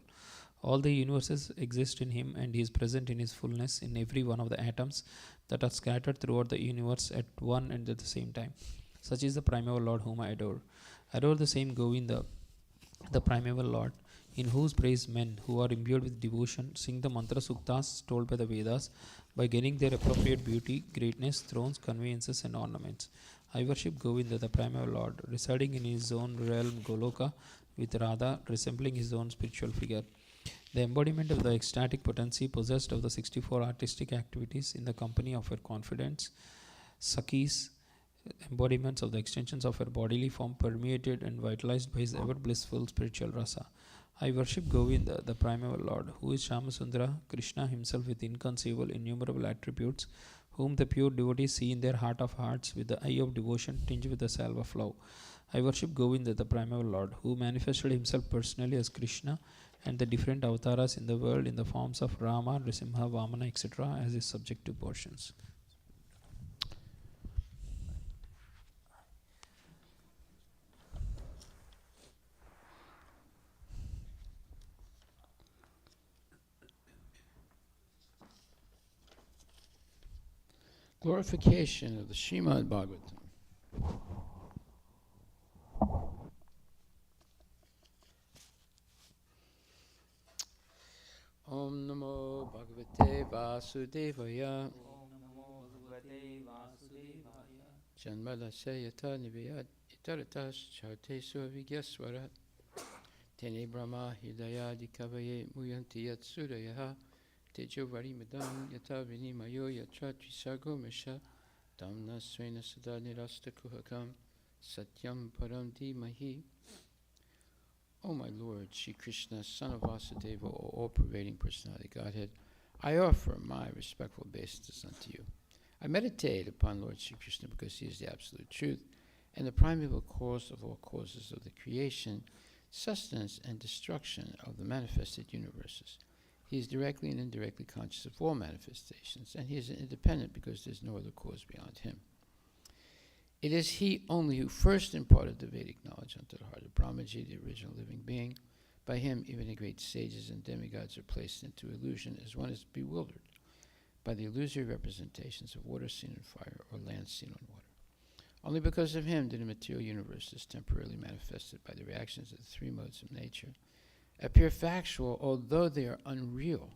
All the universes exist in him, and he is present in his fullness in every one of the atoms that are scattered throughout the universe at one and at the same time. Such is the primeval Lord whom I adore. Adore the same Govinda, the primeval Lord, in whose praise men who are imbued with devotion sing the mantra suktas told by the Vedas by gaining their appropriate beauty, greatness, thrones, conveyances, and ornaments. I worship Govinda, the primeval Lord, residing in his own realm Goloka, with Radha resembling his own spiritual figure. The embodiment of the ecstatic potency possessed of the 64 artistic activities in the company of her confidants, Sakhis, embodiments of the extensions of her bodily form permeated and vitalized by his ever blissful spiritual rasa. I worship Govinda, the primeval Lord, who is Shamasundara, Krishna himself with inconceivable, innumerable attributes, whom the pure devotees see in their heart of hearts with the eye of devotion tinged with the salve of love. I worship Govinda, the primeval Lord, who manifested himself personally as Krishna and the different avatars in the world in the forms of Rama, Nrisimha, Vamana, etc. as his subjective portions. Glorification of the Srimad Bhagavatam. Om Namo Bhagavate Vasudevaya. Janmadasya yata nivayat itaratas charte suavigyaswarat. Tene Brahma Hidayadi Kavaye Muyanti Yat Sudayaha. Tejo Varimadam Yata Vinimayo Yatra Trisago Misha Damna Swena Sada Nirasta Kuhakam Satyam Param Mahi. O my Lord, Shri Krishna, son of Vasudeva, O all-pervading personality Godhead, I offer my respectful obeisance unto you. I meditate upon Lord Shri Krishna because he is the absolute truth and the primeval cause of all causes of the creation, sustenance, and destruction of the manifested universes. He is directly and indirectly conscious of all manifestations, and he is independent because there is no other cause beyond him. It is he only who first imparted the Vedic knowledge unto the heart of Brahmaji, the original living being. By him, even the great sages and demigods are placed into illusion as one is bewildered by the illusory representations of water seen on fire or land seen on water. Only because of him did the material universe is temporarily manifested by the reactions of the three modes of nature appear factual, although they are unreal.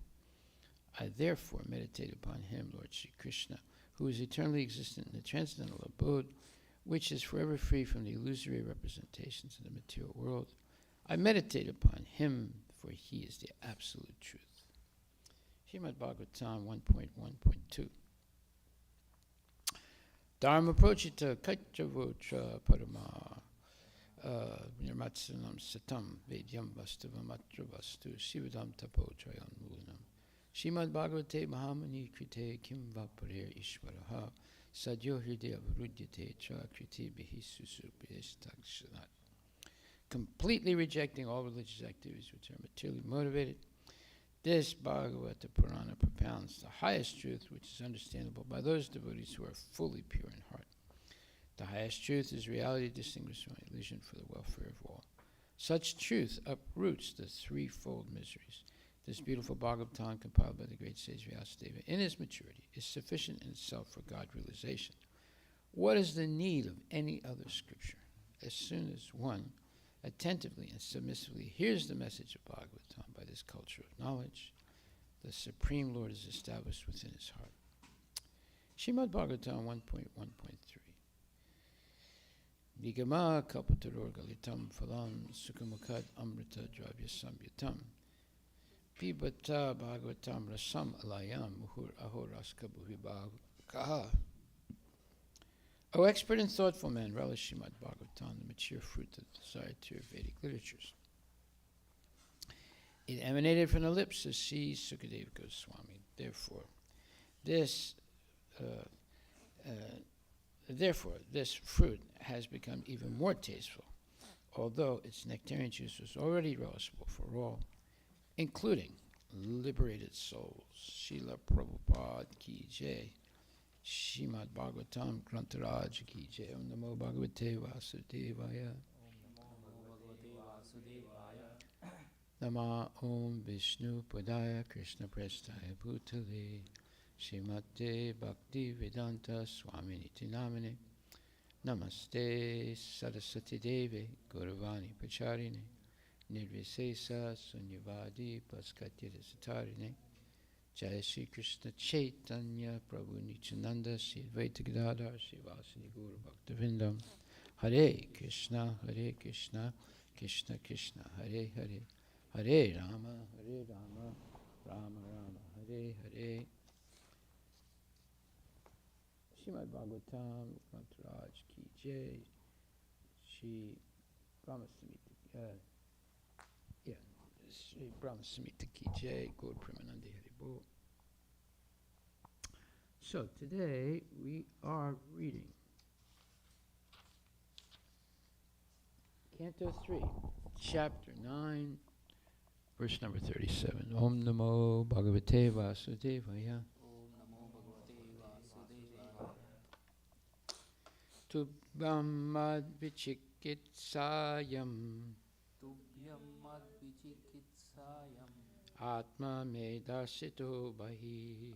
I therefore meditate upon him, Lord Shri Krishna, who is eternally existent in the transcendental abode, which is forever free from the illusory representations of the material world. I meditate upon him, for he is the absolute truth. Srimad Bhagavatam 1.1.2. Dharma prochita kachavotra parama nirmatsanam satam vedyam vastavam atra vastu sivadam tapo trayan mulanam. Srimad Bhagavate Mahamani Krite Kim Vaparir Ishvaraha Sadyo Hridaya Varudyate Cha Kriti Bihi Susupyestakshanat. Completely rejecting all religious activities which are materially motivated, this Bhagavata Purana propounds the highest truth which is understandable by those devotees who are fully pure in heart. The highest truth is reality distinguished from illusion for the welfare of all. Such truth uproots the threefold miseries. This beautiful Bhagavatam, compiled by the great sage Vyasadeva in his maturity, is sufficient in itself for God realization. What is the need of any other scripture? As soon as one attentively and submissively hears the message of Bhagavatam by this culture of knowledge, the Supreme Lord is established within his heart. Srimad Bhagavatam 1.1.3. Nigama kalpataror galitam phalam sukhamukad amrita dravya samyatam. Pibata Bhagavatam rasam alayam muhur ahoraska bhuvibhagaha. O expert and thoughtful man, relish Srimad Bhagavatam, the mature fruit of the desired tier of Vedic literatures. It emanated from the lips of Sri Sukadeva Goswami. Therefore, this fruit has become even more tasteful, although its nectarian juice was already relishable for all, including liberated souls. Srila Prabhupada ki jai. Srimad Bhagavatam Grantaraj ki jai. Om Namo Bhagavate Vasudevaya. Nama Om Vishnu Padaya Krishna Prestaya Bhutale Srimate Bhakti Vedanta Swaminiti Namane. Namaste Saraswati Devi Gauravani Pacharine Nirvisesa Sunyavadi Paskatyada Satarine Jai Shri Krishna Chaitanya Prabhu Nityananda Shri Advaita Gadadhar Shri Vasani Gaura Bhaktivinoda Hare Krishna Krishna Krishna Hare Hare Hare Rama Rama Rama Hare Hare. Srimad Bhagavatam Grantaraj Ki Jai. Shri Brahma Samhita Shri Brahma Samhita Ki Jai. Gaur Premanande Haribol. So today we are reading Canto 3, Chapter 9, verse number 37. Om Namo Bhagavate Vasudevaya. Tubhyam mad vichikitsayam Atma me darsito bahi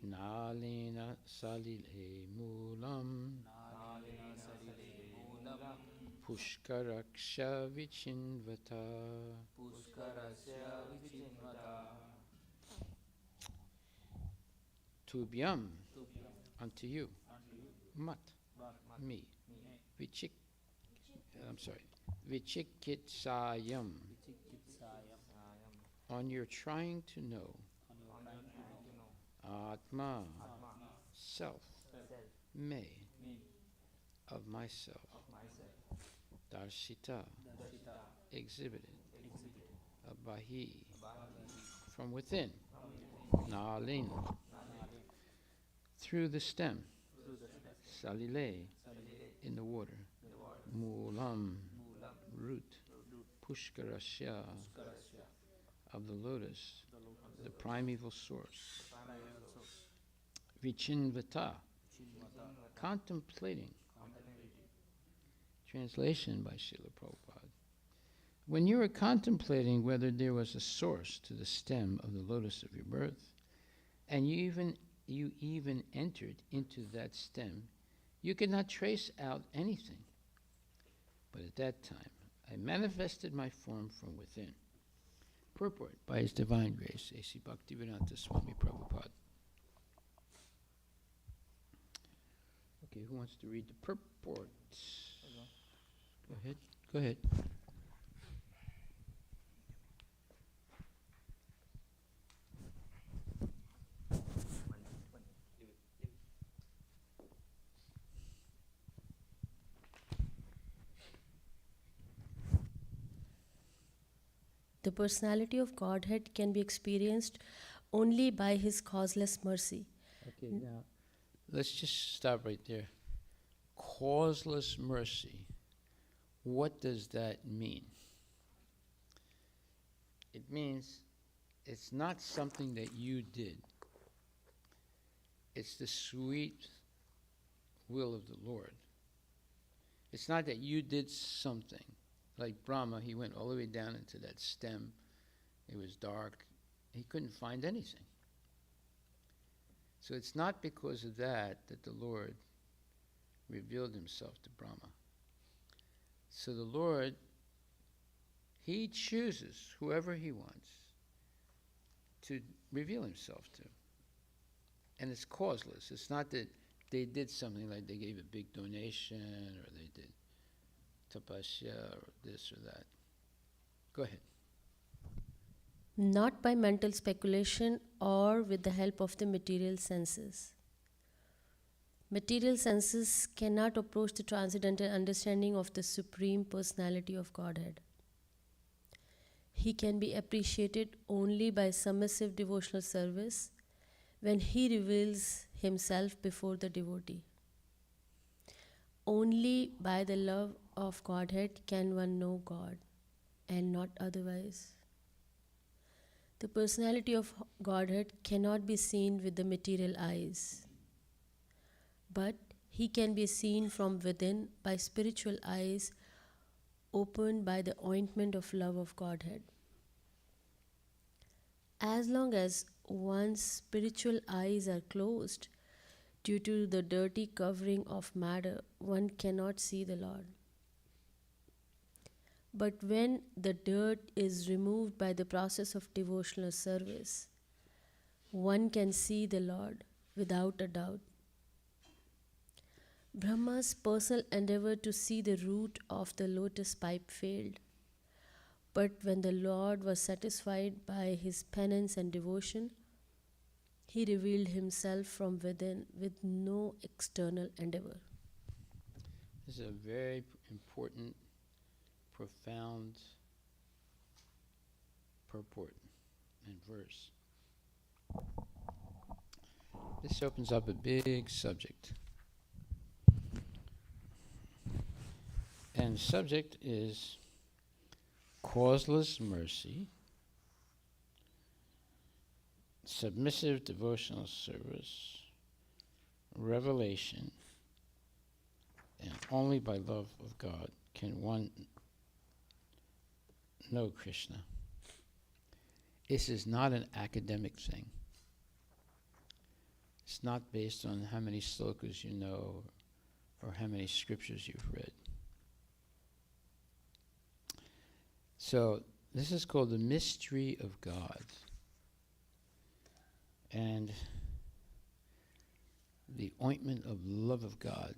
Nalina salile moolam Pushkaraksha vichinvata. Tubhyam, unto you. Mat, me. Vichikitsayam, on your trying to know. Atma, self. Me, of myself. Darshita, exhibited. Bahi, from within. Nalin, through the stem. Salile, in the water. Moolam, root. Pushkarasya, of the lotus, the primeval source. Vichinvata, contemplating. Translation by Srila Prabhupada. When you were contemplating whether there was a source to the stem of the lotus of your birth, and you even entered into that stem, you could not trace out anything. But at that time, I manifested my form from within. Purport by His Divine Grace, A.C. Bhaktivedanta Swami Prabhupada. Okay, who wants to read the purport? Go ahead. The personality of Godhead can be experienced only by His causeless mercy. Okay, now let's just stop right there. Causeless mercy. What does that mean? It means it's not something that you did. It's the sweet will of the Lord. It's not that you did something. Like Brahma, he went all the way down into that stem. It was dark. He couldn't find anything. So it's not because of that that the Lord revealed himself to Brahma. So the Lord, he chooses whoever he wants to reveal himself to. And it's causeless. It's not that they did something like they gave a big donation or they did tapasya or this or that. Go ahead. Not by mental speculation or with the help of the material senses. Material senses cannot approach the transcendental understanding of the Supreme Personality of Godhead. He can be appreciated only by submissive devotional service when he reveals himself before the devotee. Only by the love of Godhead can one know God, and not otherwise. The personality of Godhead cannot be seen with the material eyes, but he can be seen from within by spiritual eyes opened by the ointment of love of Godhead. As long as one's spiritual eyes are closed due to the dirty covering of matter, one cannot see the Lord. But when the dirt is removed by the process of devotional service, one can see the Lord without a doubt. Brahma's personal endeavor to see the root of the lotus pipe failed. But when the Lord was satisfied by his penance and devotion, he revealed himself from within with no external endeavor. This is a very important, profound purport and verse. This opens up a big subject. And the subject is causeless mercy, submissive devotional service, revelation, and only by love of God can one know Krishna. This is not an academic thing. It's not based on how many slokas you know or how many scriptures you've read. So this is called the mystery of God. And the ointment of love of God.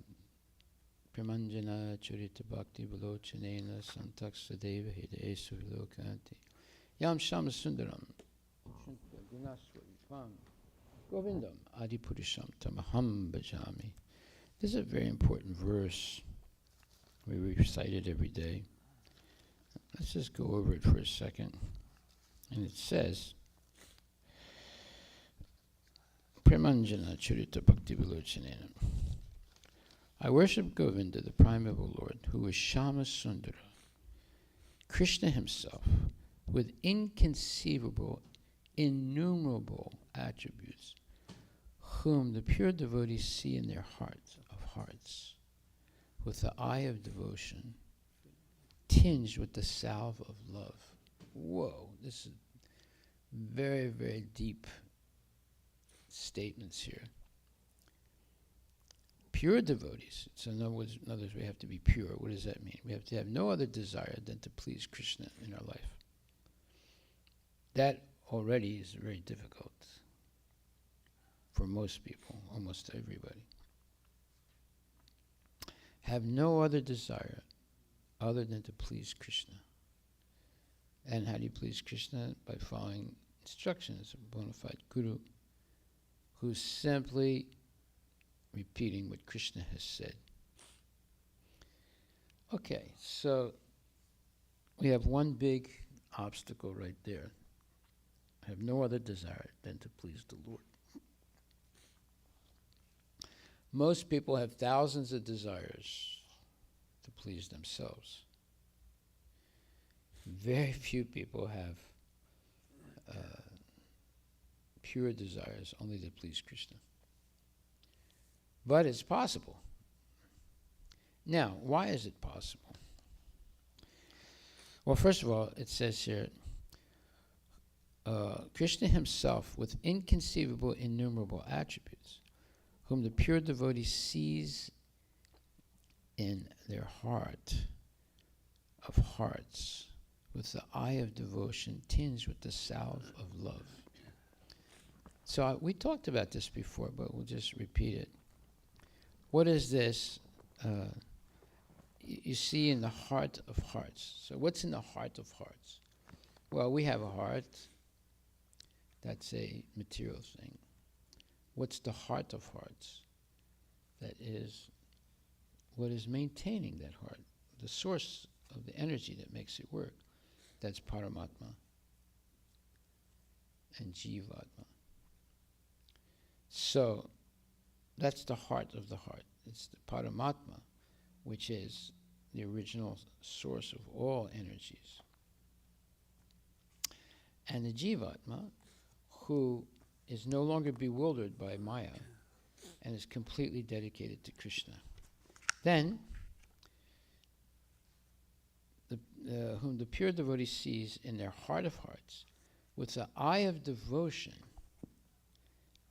Pramanjana charita bhakti vilochanena santaksadeva hidesu vilokanti. Yam shama sundaram. Govindam adipurisham tamaham bhajami. This is a very important verse. We recite it every day. Let's just go over it for a second. And it says, Pramanjana Charita Bhakti Vilochanena. I worship Govinda, the primeval Lord, who is Shama Sundara, Krishna himself, with inconceivable, innumerable attributes, whom the pure devotees see in their heart of hearts, with the eye of devotion, tinged with the salve of love. Whoa, this is very, very deep statements here. Pure devotees. So in other words, we have to be pure. What does that mean? We have to have no other desire than to please Krishna in our life. That already is very difficult for most people, almost everybody. Have no other desire other than to please Krishna. And how do you please Krishna? By following instructions of a bona fide guru, who's simply repeating what Krishna has said. Okay, so we have one big obstacle right there. Have no other desire than to please the Lord. Most people have thousands of desires to please themselves. Very few people have pure desires only to please Krishna. But it's possible. Now, why is it possible? Well, first of all, it says here, Krishna himself with inconceivable, innumerable attributes, whom the pure devotee sees in their heart of hearts, with the eye of devotion tinged with the salve of love. So we talked about this before, but we'll just repeat it. What is this you see in the heart of hearts? So what's in the heart of hearts? Well, we have a heart. That's a material thing. What's the heart of hearts? That is what is maintaining that heart, the source of the energy that makes it work. That's Paramatma and Jivatma. So that's the heart of the heart. It's the Paramatma, which is the original source of all energies. And the Jivatma, who is no longer bewildered by Maya and is completely dedicated to Krishna. Then, whom the pure devotee sees in their heart of hearts, with the eye of devotion,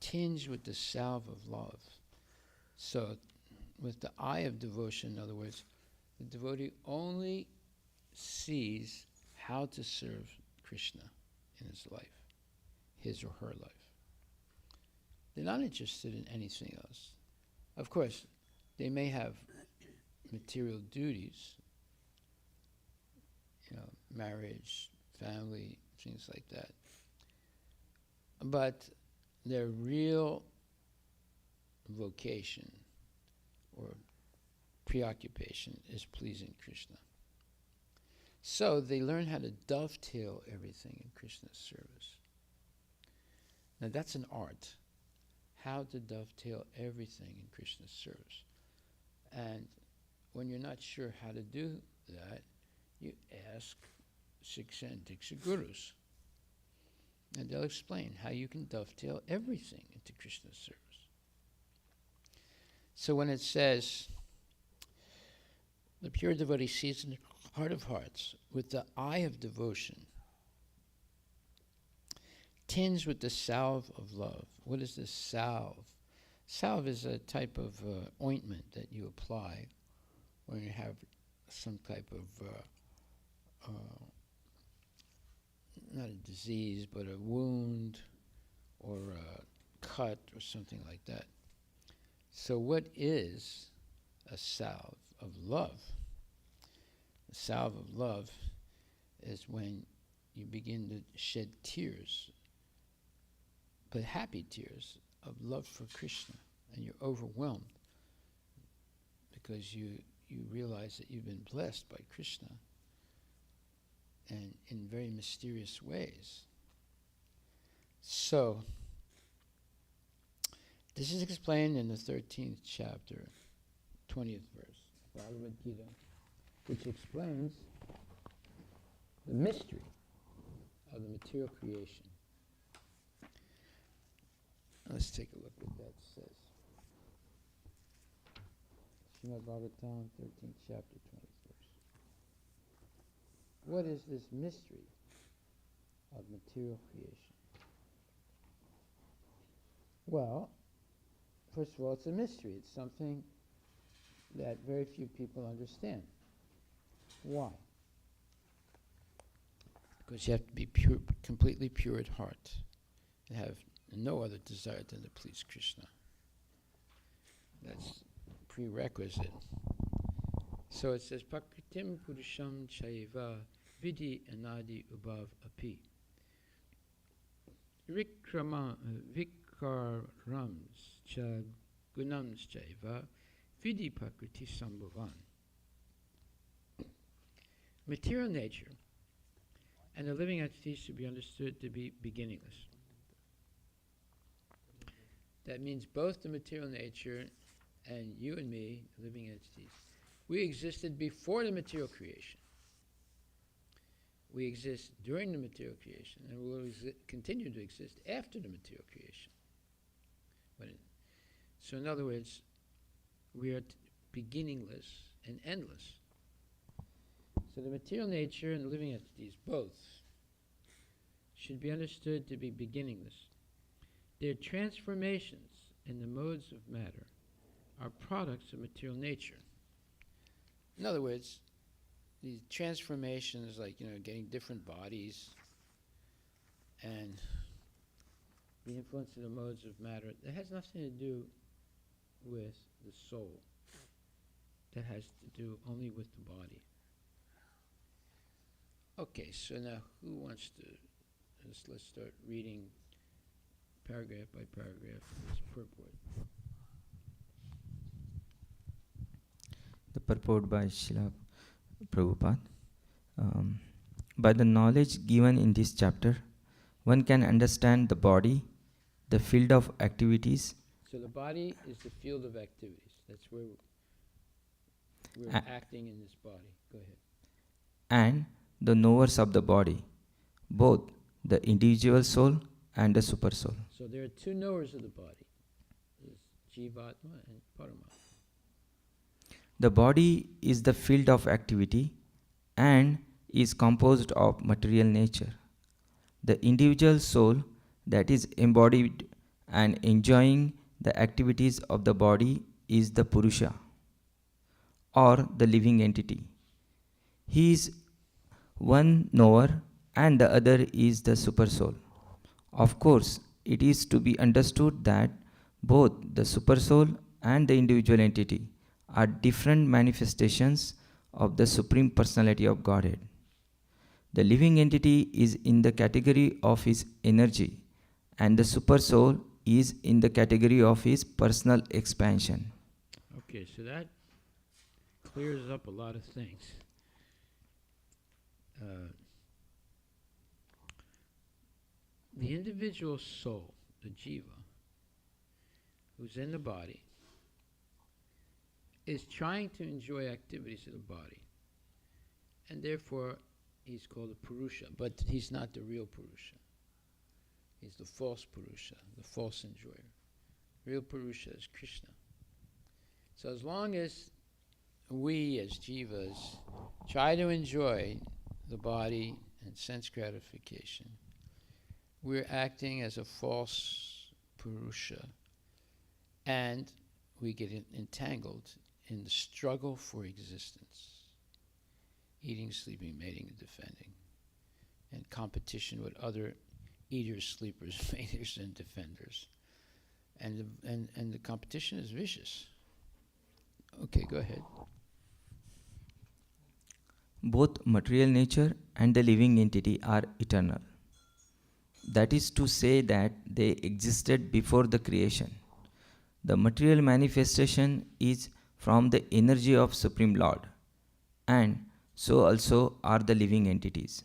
tinged with the salve of love. So, with the eye of devotion, in other words, the devotee only sees how to serve Krishna in his life, his or her life. They're not interested in anything else. Of course, they may have material duties, marriage, family, things like that. But their real vocation or preoccupation is pleasing Krishna. So they learn how to dovetail everything in Krishna's service. Now that's an art, how to dovetail everything in Krishna's service. And when you're not sure how to do that, you ask Siksha and Diksha gurus. And they'll explain how you can dovetail everything into Krishna's service. So when it says, the pure devotee sees in the heart of hearts with the eye of devotion, tinged with the salve of love. What is this salve? Salve is a type of ointment that you apply when you have some type of, not a disease, but a wound or a cut or something like that. So what is a salve of love? A salve of love is when you begin to shed tears, but happy tears of love for Krishna, and you're overwhelmed because you realize that you've been blessed by Krishna and in very mysterious ways. So, this is explained in the 13th chapter, 20th verse, Bhagavad Gita, which explains the mystery of the material creation. Let's take a look what that says. Srimad Bhagavatam, 13th chapter, 20th verse. What is this mystery of material creation? Well, first of all, it's a mystery. It's something that very few people understand. Why? Because you have to be pure, completely pure at heart, and have no other desire than to please Krishna. That's prerequisite. So it says, Prakritim Purusham Chaiva Vidi Anadi Ubhav Api. Vikarams Cha Gunams Chaiva Vidi Prakriti Sambhavan. Material nature and the living entities should be understood to be beginningless. That means both the material nature and you and me, living entities, we existed before the material creation. We exist during the material creation, and we will continue to exist after the material creation. So in other words, we are beginningless and endless. So the material nature and the living entities, both, should be understood to be beginningless. Their transformations in the modes of matter are products of material nature. In other words, these transformations, like, getting different bodies and the influence of the modes of matter, that has nothing to do with the soul. That has to do only with the body. Okay, so now who wants to, let's start reading paragraph by paragraph this purport. The purport by Srila Prabhupada. By the knowledge given in this chapter, one can understand the body, the field of activities. So the body is the field of activities. That's where we're acting in this body. Go ahead. And the knowers of the body, both the individual soul and the super soul. So there are two knowers of the body. There's Jivatma and Paramatma. The body is the field of activity and is composed of material nature. The individual soul that is embodied and enjoying the activities of the body is the Purusha, or the living entity. He is one knower and the other is the supersoul. Of course, it is to be understood that both the supersoul and the individual entity are different manifestations of the Supreme Personality of Godhead. The living entity is in the category of his energy, and the supersoul is in the category of his personal expansion. Okay, so that clears up a lot of things. The individual soul, the jiva, who's in the body, is trying to enjoy activities of the body. And therefore, he's called a Purusha, but he's not the real Purusha. He's the false Purusha, the false enjoyer. Real Purusha is Krishna. So as long as we as jivas try to enjoy the body and sense gratification, we're acting as a false Purusha, and we get entangled in the struggle for existence. Eating, sleeping, mating, and defending. And competition with other eaters, sleepers, maters, and defenders. And the competition is vicious. Okay, go ahead. Both material nature and the living entity are eternal. That is to say that they existed before the creation. The material manifestation is from the energy of Supreme Lord, and so also are the living entities.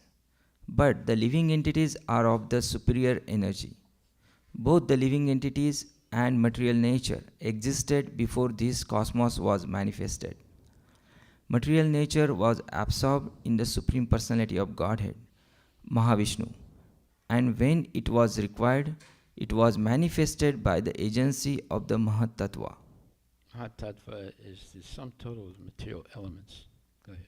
But the living entities are of the superior energy. Both the living entities and material nature existed before this cosmos was manifested. Material nature was absorbed in the Supreme Personality of Godhead, Mahavishnu, and when it was required, it was manifested by the agency of the Mahat Tattva. Mahat Tattva is the sum total of material elements. Go ahead.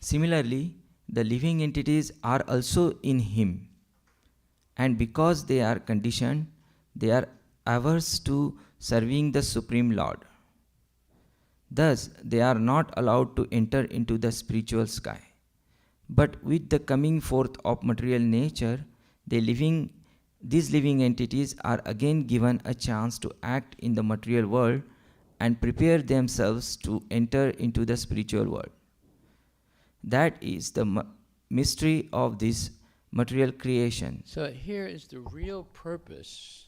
Similarly, the living entities are also in him, and because they are conditioned, they are averse to serving the Supreme Lord. Thus, they are not allowed to enter into the spiritual sky. But with the coming forth of material nature, these living entities are again given a chance to act in the material world and prepare themselves to enter into the spiritual world. That is the mystery of this material creation. So here is the real purpose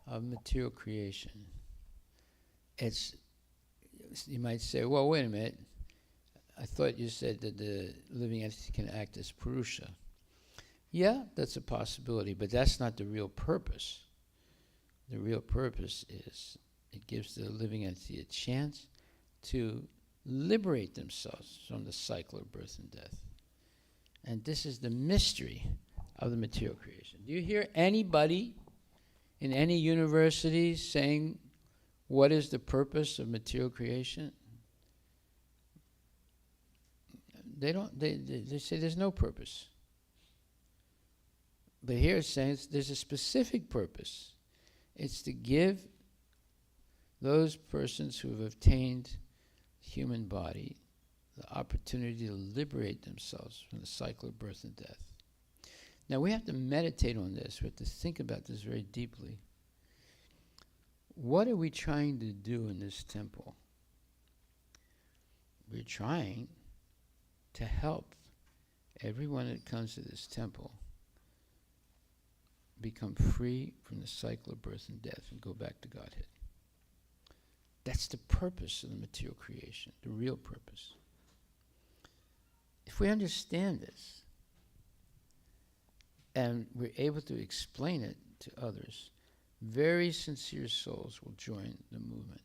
of material creation. You might say, well, wait a minute. I thought you said that the living entity can act as Purusha. Yeah, that's a possibility, but that's not the real purpose. The real purpose is it gives the living entity a chance to liberate themselves from the cycle of birth and death. And this is the mystery of the material creation. Do you hear anybody in any university saying, what is the purpose of material creation? They don't. They say there's no purpose. But here it's saying there's a specific purpose. It's to give those persons who have obtained human body the opportunity to liberate themselves from the cycle of birth and death. Now we have to meditate on this. We have to think about this very deeply. What are we trying to do in this temple? We're trying to help everyone that comes to this temple become free from the cycle of birth and death and go back to Godhead. That's the purpose of the material creation, the real purpose. If we understand this and we're able to explain it to others, very sincere souls will join the movement.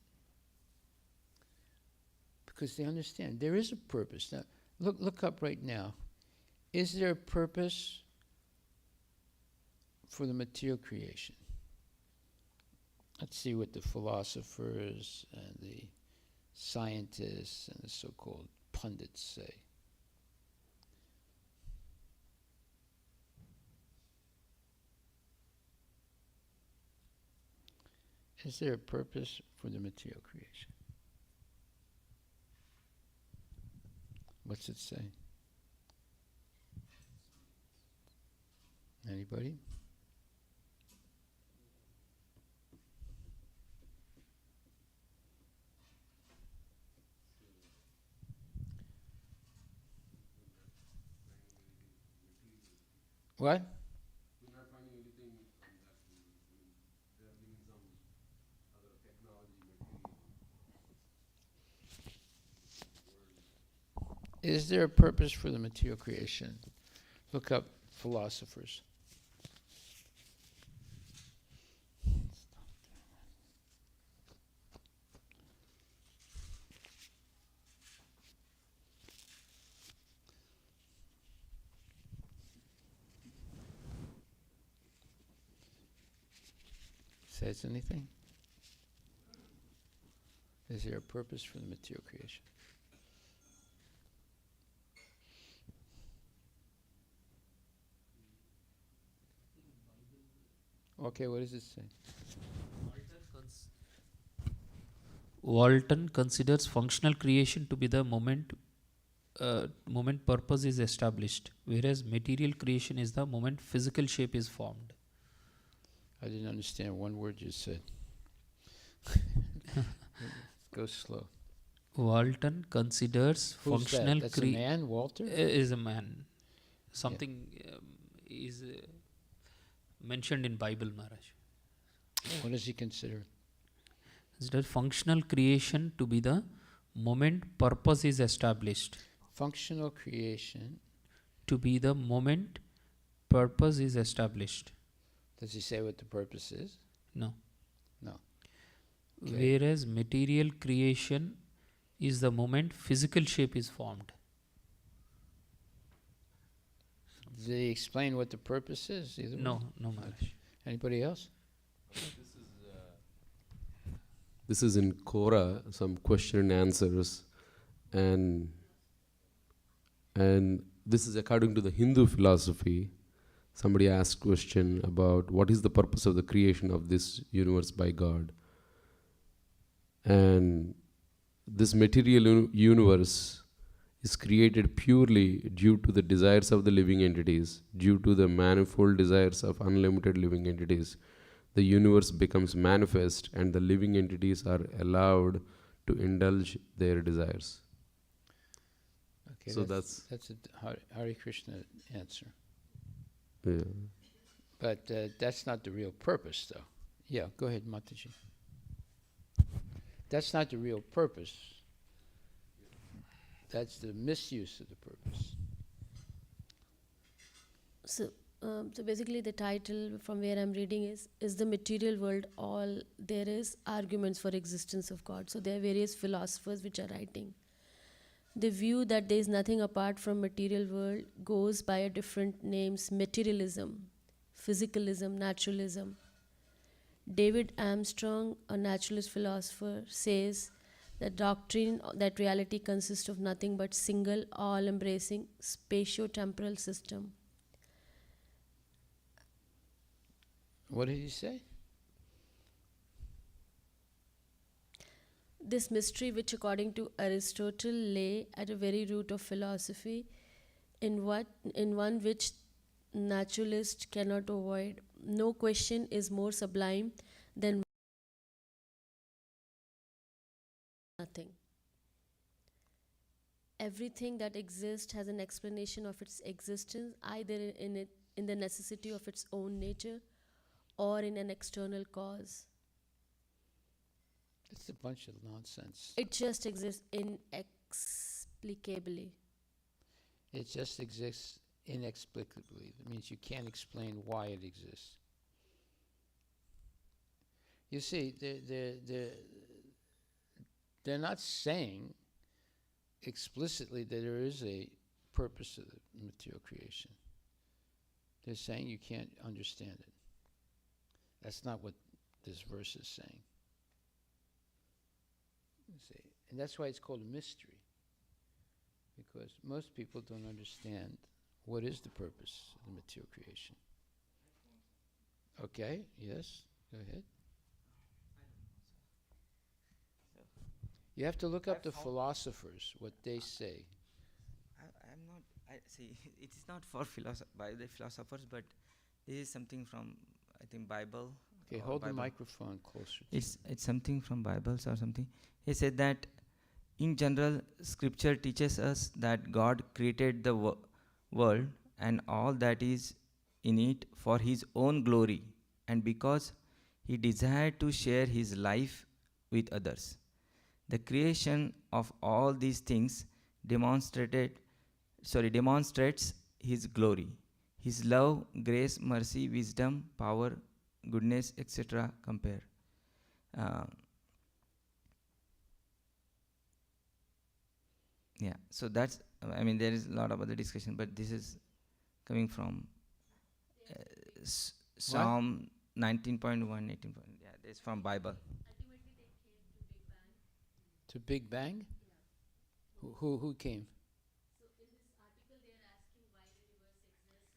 Because they understand there is a purpose. Now, look up right now. Is there a purpose for the material creation? Let's see what the philosophers and the scientists and the so-called pundits say. Is there a purpose for the material creation? What's it say? Anybody? What? Is there a purpose for the material creation? Look up philosophers. Says anything? Is there a purpose for the material creation? Okay, what does it say? Walton considers functional creation to be the moment purpose is established, whereas material creation is the moment physical shape is formed. I didn't understand one word you said. Go slow. Walton considers Who's functional that? That's a man, Walter? is a man. Something is mentioned in Bible, Maharaj. What does he consider? Consider functional creation to be the moment purpose is established. Functional creation. To be the moment purpose is established. Does he say what the purpose is? No. No. Okay. Whereas material creation is the moment physical shape is formed. Did he explain what the purpose is? Either No, one? no, Maharaj. Anybody else? This is in Quora, some question and answers, and this is according to the Hindu philosophy. Somebody asked question about what is the purpose of the creation of this universe by God. And this material universe is created purely due to the desires of the living entities, due to the manifold desires of unlimited living entities. The universe becomes manifest and the living entities are allowed to indulge their desires. Okay, So that's a Hare Krishna answer. Yeah. But that's not the real purpose, though. Yeah, go ahead, Mataji. That's not the real purpose. That's the misuse of the purpose. So basically the title from where I'm reading is the material world all there is arguments for existence of God. So there are various philosophers which are writing. The view that there is nothing apart from material world goes by a different names: materialism, physicalism, naturalism. David Armstrong, a naturalist philosopher, says the doctrine that reality consists of nothing but single, all-embracing spatio-temporal system. What did he say? This mystery, which according to Aristotle lay at the very root of philosophy, in one which naturalist cannot avoid. No question is more sublime than nothing. Everything that exists has an explanation of its existence, either in the necessity of its own nature or in an external cause. It's a bunch of nonsense. It just exists inexplicably. It just exists inexplicably. That means you can't explain why it exists. You see, they're not saying explicitly that there is a purpose of the material creation. They're saying you can't understand it. That's not what this verse is saying. You see, and that's why it's called a mystery. Because most people don't understand what is the purpose of the material creation. Okay, yes, go ahead. You have to look up the philosophers, what they say. I'm not. I see. It is not for by the philosophers, but This is something from, I think, Bible. Okay, or hold the Bible. microphone closer. It's something from Bibles or something. He said that in general, Scripture teaches us that God created the world and all that is in it for His own glory, and because He desired to share His life with others. The creation of all these things demonstrates His glory, His love, grace, mercy, wisdom, power, goodness, etc. Compare. Yeah, so that's, I mean, there is a lot of other discussion, but this is coming from Psalm 19.1, 18. Yeah, it's from Bible. To Big Bang? Who came?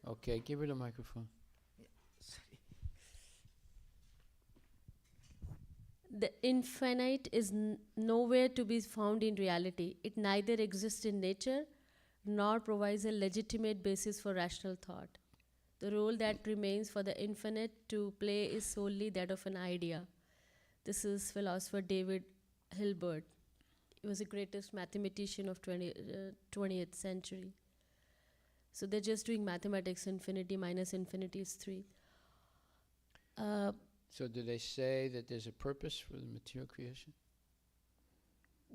Okay, give her the microphone. The infinite is nowhere to be found in reality. It neither exists in nature nor provides a legitimate basis for rational thought. The role that remains for the infinite to play is solely that of an idea. This is philosopher David Hilbert. He was the greatest mathematician of 20th century. So they're just doing mathematics. Infinity minus infinity is 3. So do they say that there's a purpose for the material creation?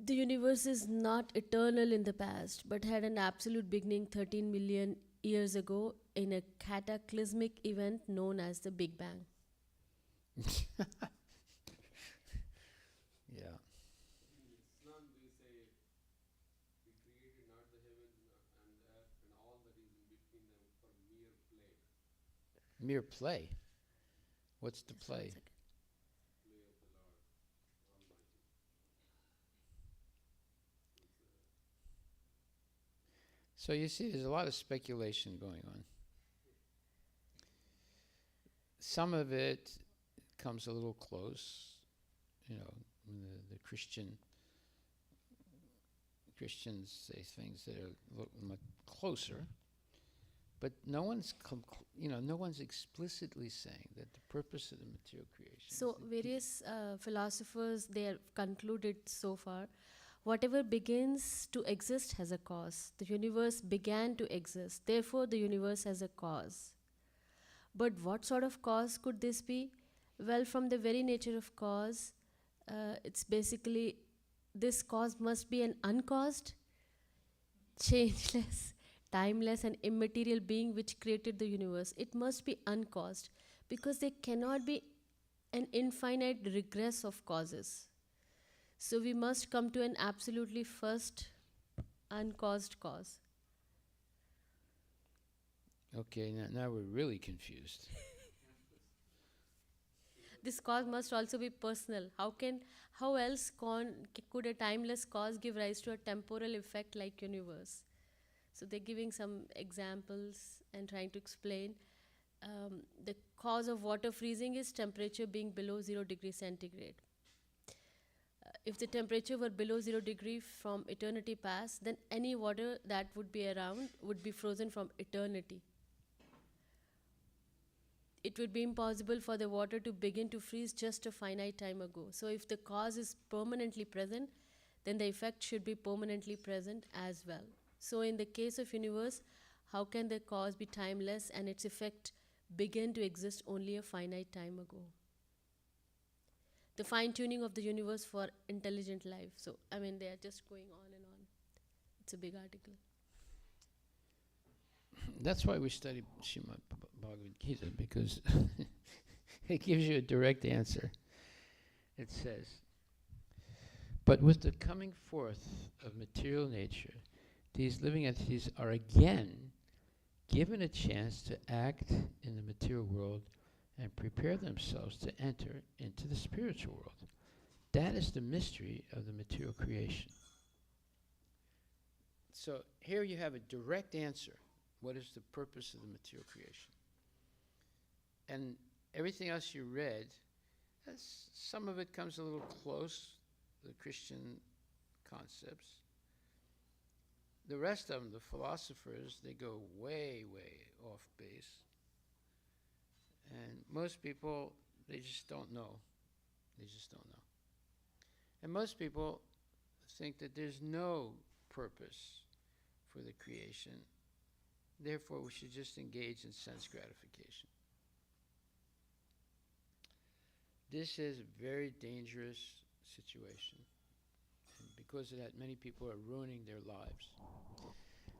The universe is not eternal in the past, but had an absolute beginning 13 million years ago in a cataclysmic event known as the Big Bang. Yeah. Islam, they say we created not the heavens and earth and all that is in between them for mere play. Mere play. What's the play? Play of the Lord Almighty. So you see, there's a lot of speculation going on. Some of it comes a little close, the Christians say things that are a little much closer, but no one's explicitly saying that the purpose of the material creation. So various philosophers, they have concluded so far, whatever begins to exist has a cause. The universe began to exist, therefore the universe has a cause. But what sort of cause could this be? Well, from the very nature of cause, it's basically this cause must be an uncaused, changeless, timeless, and immaterial being which created the universe. It must be uncaused because there cannot be an infinite regress of causes. So we must come to an absolutely first uncaused cause. Okay, now we're really confused. This cause must also be personal. How else could a timeless cause give rise to a temporal effect like universe? So they're giving some examples and trying to explain. The cause of water freezing is temperature being below 0 degrees centigrade. If the temperature were below 0 degree from eternity past, then any water that would be around would be frozen from eternity. It would be impossible for the water to begin to freeze just a finite time ago. So if the cause is permanently present, then the effect should be permanently present as well. So in the case of universe, how can the cause be timeless and its effect begin to exist only a finite time ago? The fine-tuning of the universe for intelligent life. So, I mean, they are just going on and on. It's a big article. That's why we study Srimad Bhagavad Gita, because it gives you a direct answer. It says, but with the coming forth of material nature, these living entities are again given a chance to act in the material world and prepare themselves to enter into the spiritual world. That is the mystery of the material creation. So here you have a direct answer. What is the purpose of the material creation? And everything else you read, some of it comes a little close, the Christian concepts. The rest of them, the philosophers, they go way, way off base. And most people, they just don't know. They just don't know. And most people think that there's no purpose for the creation. Therefore, we should just engage in sense gratification. This is a very dangerous situation. And because of that, many people are ruining their lives.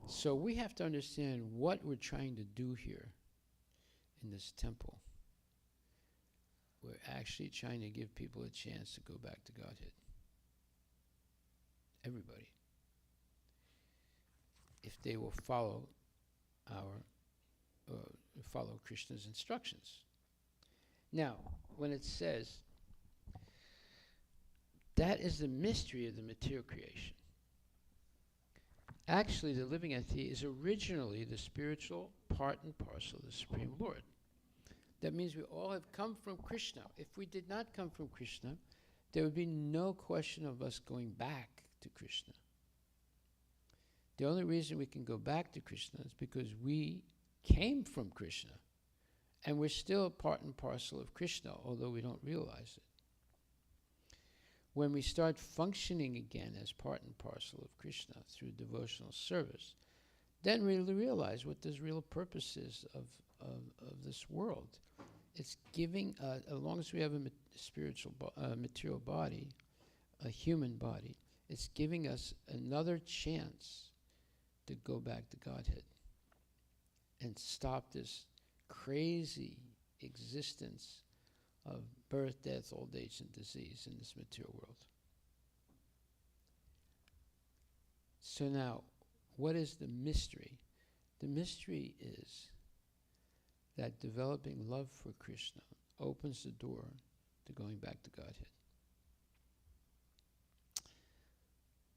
So we have to understand what we're trying to do here in this temple. We're actually trying to give people a chance to go back to Godhead. Everybody. If they will follow follow Krishna's instructions. Now, when it says, that is the mystery of the material creation. Actually, the living entity is originally the spiritual part and parcel of the Supreme Lord. That means we all have come from Krishna. If we did not come from Krishna, there would be no question of us going back to Krishna. The only reason we can go back to Krishna is because we came from Krishna. And we're still part and parcel of Krishna, although we don't realize it. When we start functioning again as part and parcel of Krishna through devotional service, then we realize what the real purpose is of this world. It's giving, as long as we have a material body, a human body, it's giving us another chance to go back to Godhead and stop this crazy existence of birth, death, old age, and disease in this material world. So now, what is the mystery? The mystery is that developing love for Krishna opens the door to going back to Godhead.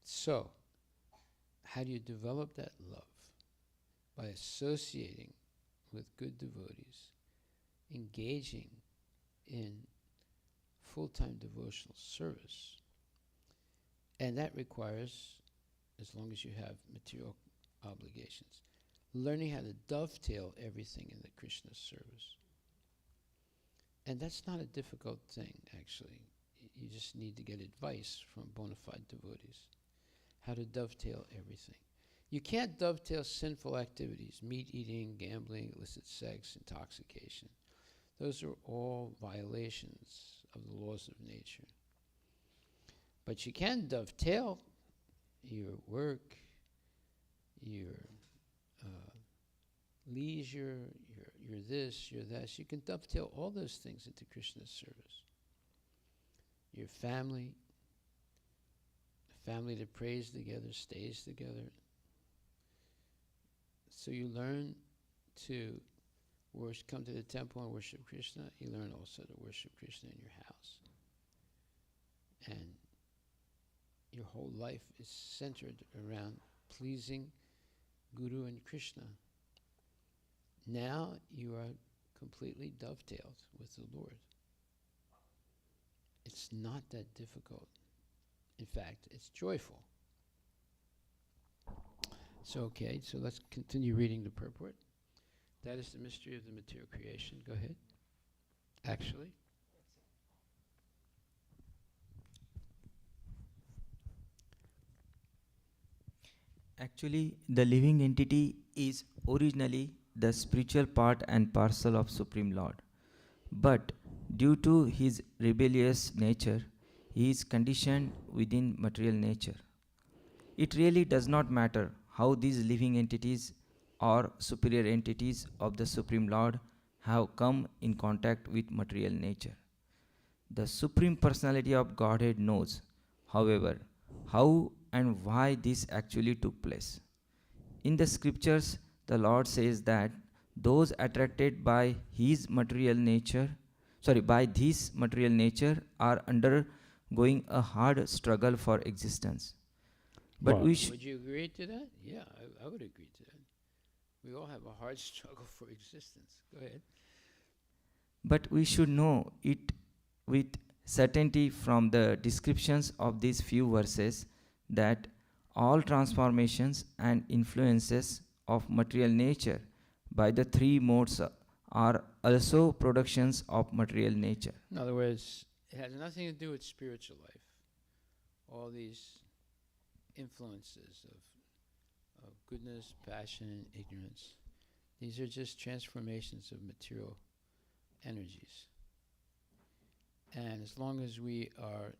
So, how do you develop that love? By associating with good devotees, engaging in full-time devotional service. And that requires, as long as you have material obligations, learning how to dovetail everything in the Krishna service. And that's not a difficult thing, actually. You just need to get advice from bona fide devotees, how to dovetail everything. You can't dovetail sinful activities, meat eating, gambling, illicit sex, intoxication. Those are all violations of the laws of nature. But you can dovetail your work, your leisure, your this, your that. You can dovetail all those things into Krishna's service. Your family, a family that prays together, stays together. So you learn to come to the temple and worship Krishna. You learn also to worship Krishna in your house. And your whole life is centered around pleasing Guru and Krishna. Now you are completely dovetailed with the Lord. It's not that difficult. In fact, it's joyful. So let's continue reading the purport. That is the mystery of the material creation. Go ahead. Actually. Actually, the living entity is originally the spiritual part and parcel of Supreme Lord. But due to his rebellious nature, he is conditioned within material nature. It really does not matter how these living entities or superior entities of the Supreme Lord have come in contact with material nature. The Supreme Personality of Godhead knows, however, how and why this actually took place. In the scriptures, the Lord says that those attracted by this material nature are undergoing a hard struggle for existence. But would you agree to that? Yeah, I would agree to that. We all have a hard struggle for existence. Go ahead. But we should know it with certainty from the descriptions of these few verses that all transformations and influences of material nature by the three modes are also productions of material nature. In other words, it has nothing to do with spiritual life. All these influences of goodness, passion, and ignorance, these are just transformations of material energies. And as long as we are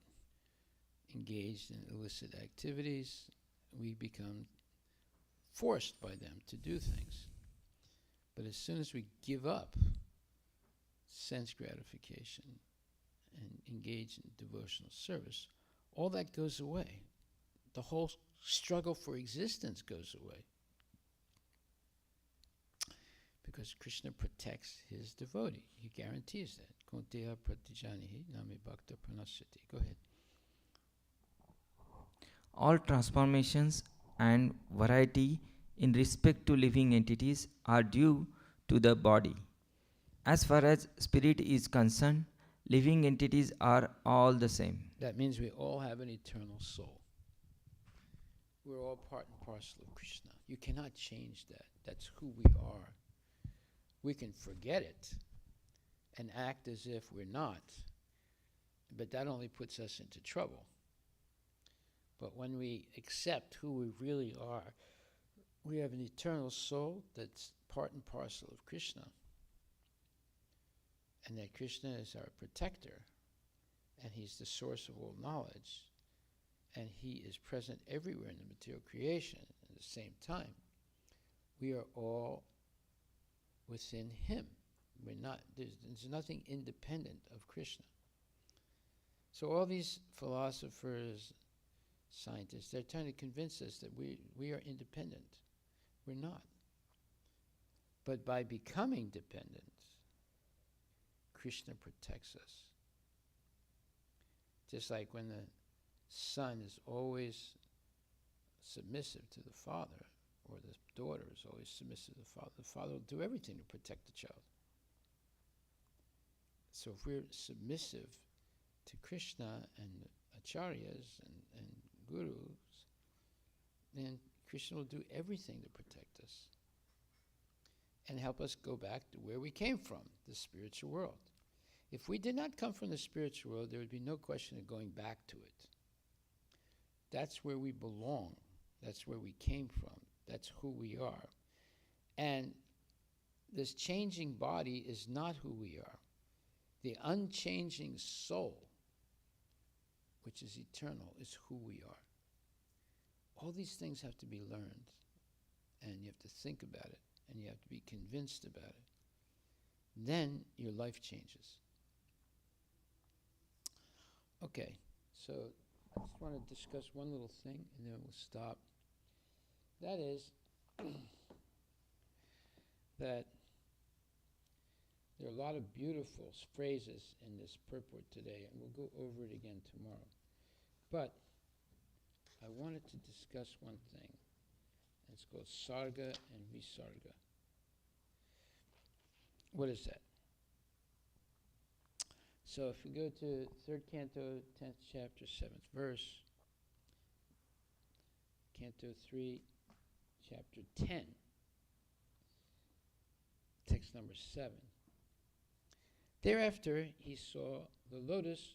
engaged in illicit activities, we become forced by them to do things. But as soon as we give up sense gratification and engage in devotional service, all that goes away. The whole struggle for existence goes away. Because Krishna protects his devotee. He guarantees that. Kunteya pratijanihi nami bhakta pranashyati. Go ahead. All transformations and variety in respect to living entities are due to the body. As far as spirit is concerned, living entities are all the same. That means we all have an eternal soul. We're all part and parcel of Krishna. You cannot change that. That's who we are. We can forget it and act as if we're not, but that only puts us into trouble. But when we accept who we really are, we have an eternal soul that's part and parcel of Krishna, and that Krishna is our protector, and he's the source of all knowledge, and he is present everywhere in the material creation at the same time. We are all within him. We're not, there's nothing independent of Krishna. So all these philosophers, scientists, they're trying to convince us that we are independent. We're not. But by becoming dependent, Krishna protects us. Just like when the son is always submissive to the father, or the daughter is always submissive to the father will do everything to protect the child. So if we're submissive to Krishna and acharyas and gurus, then Krishna will do everything to protect us and help us go back to where we came from, the spiritual world. If we did not come from the spiritual world, there would be no question of going back to it. That's where we belong. That's where we came from. That's who we are. And this changing body is not who we are. The unchanging soul, which is eternal, is who we are. All these things have to be learned, and you have to think about it, and you have to be convinced about it. Then your life changes. Okay, so I just want to discuss one little thing, and then we'll stop. That is that there are a lot of beautiful phrases in this purport today, and we'll go over it again tomorrow. But I wanted to discuss one thing. It's called Sarga and Visarga. What is that? So if we go to 3rd Canto, 10th chapter, 7th verse, Canto 3, chapter 10, text number 7. Thereafter he saw the lotus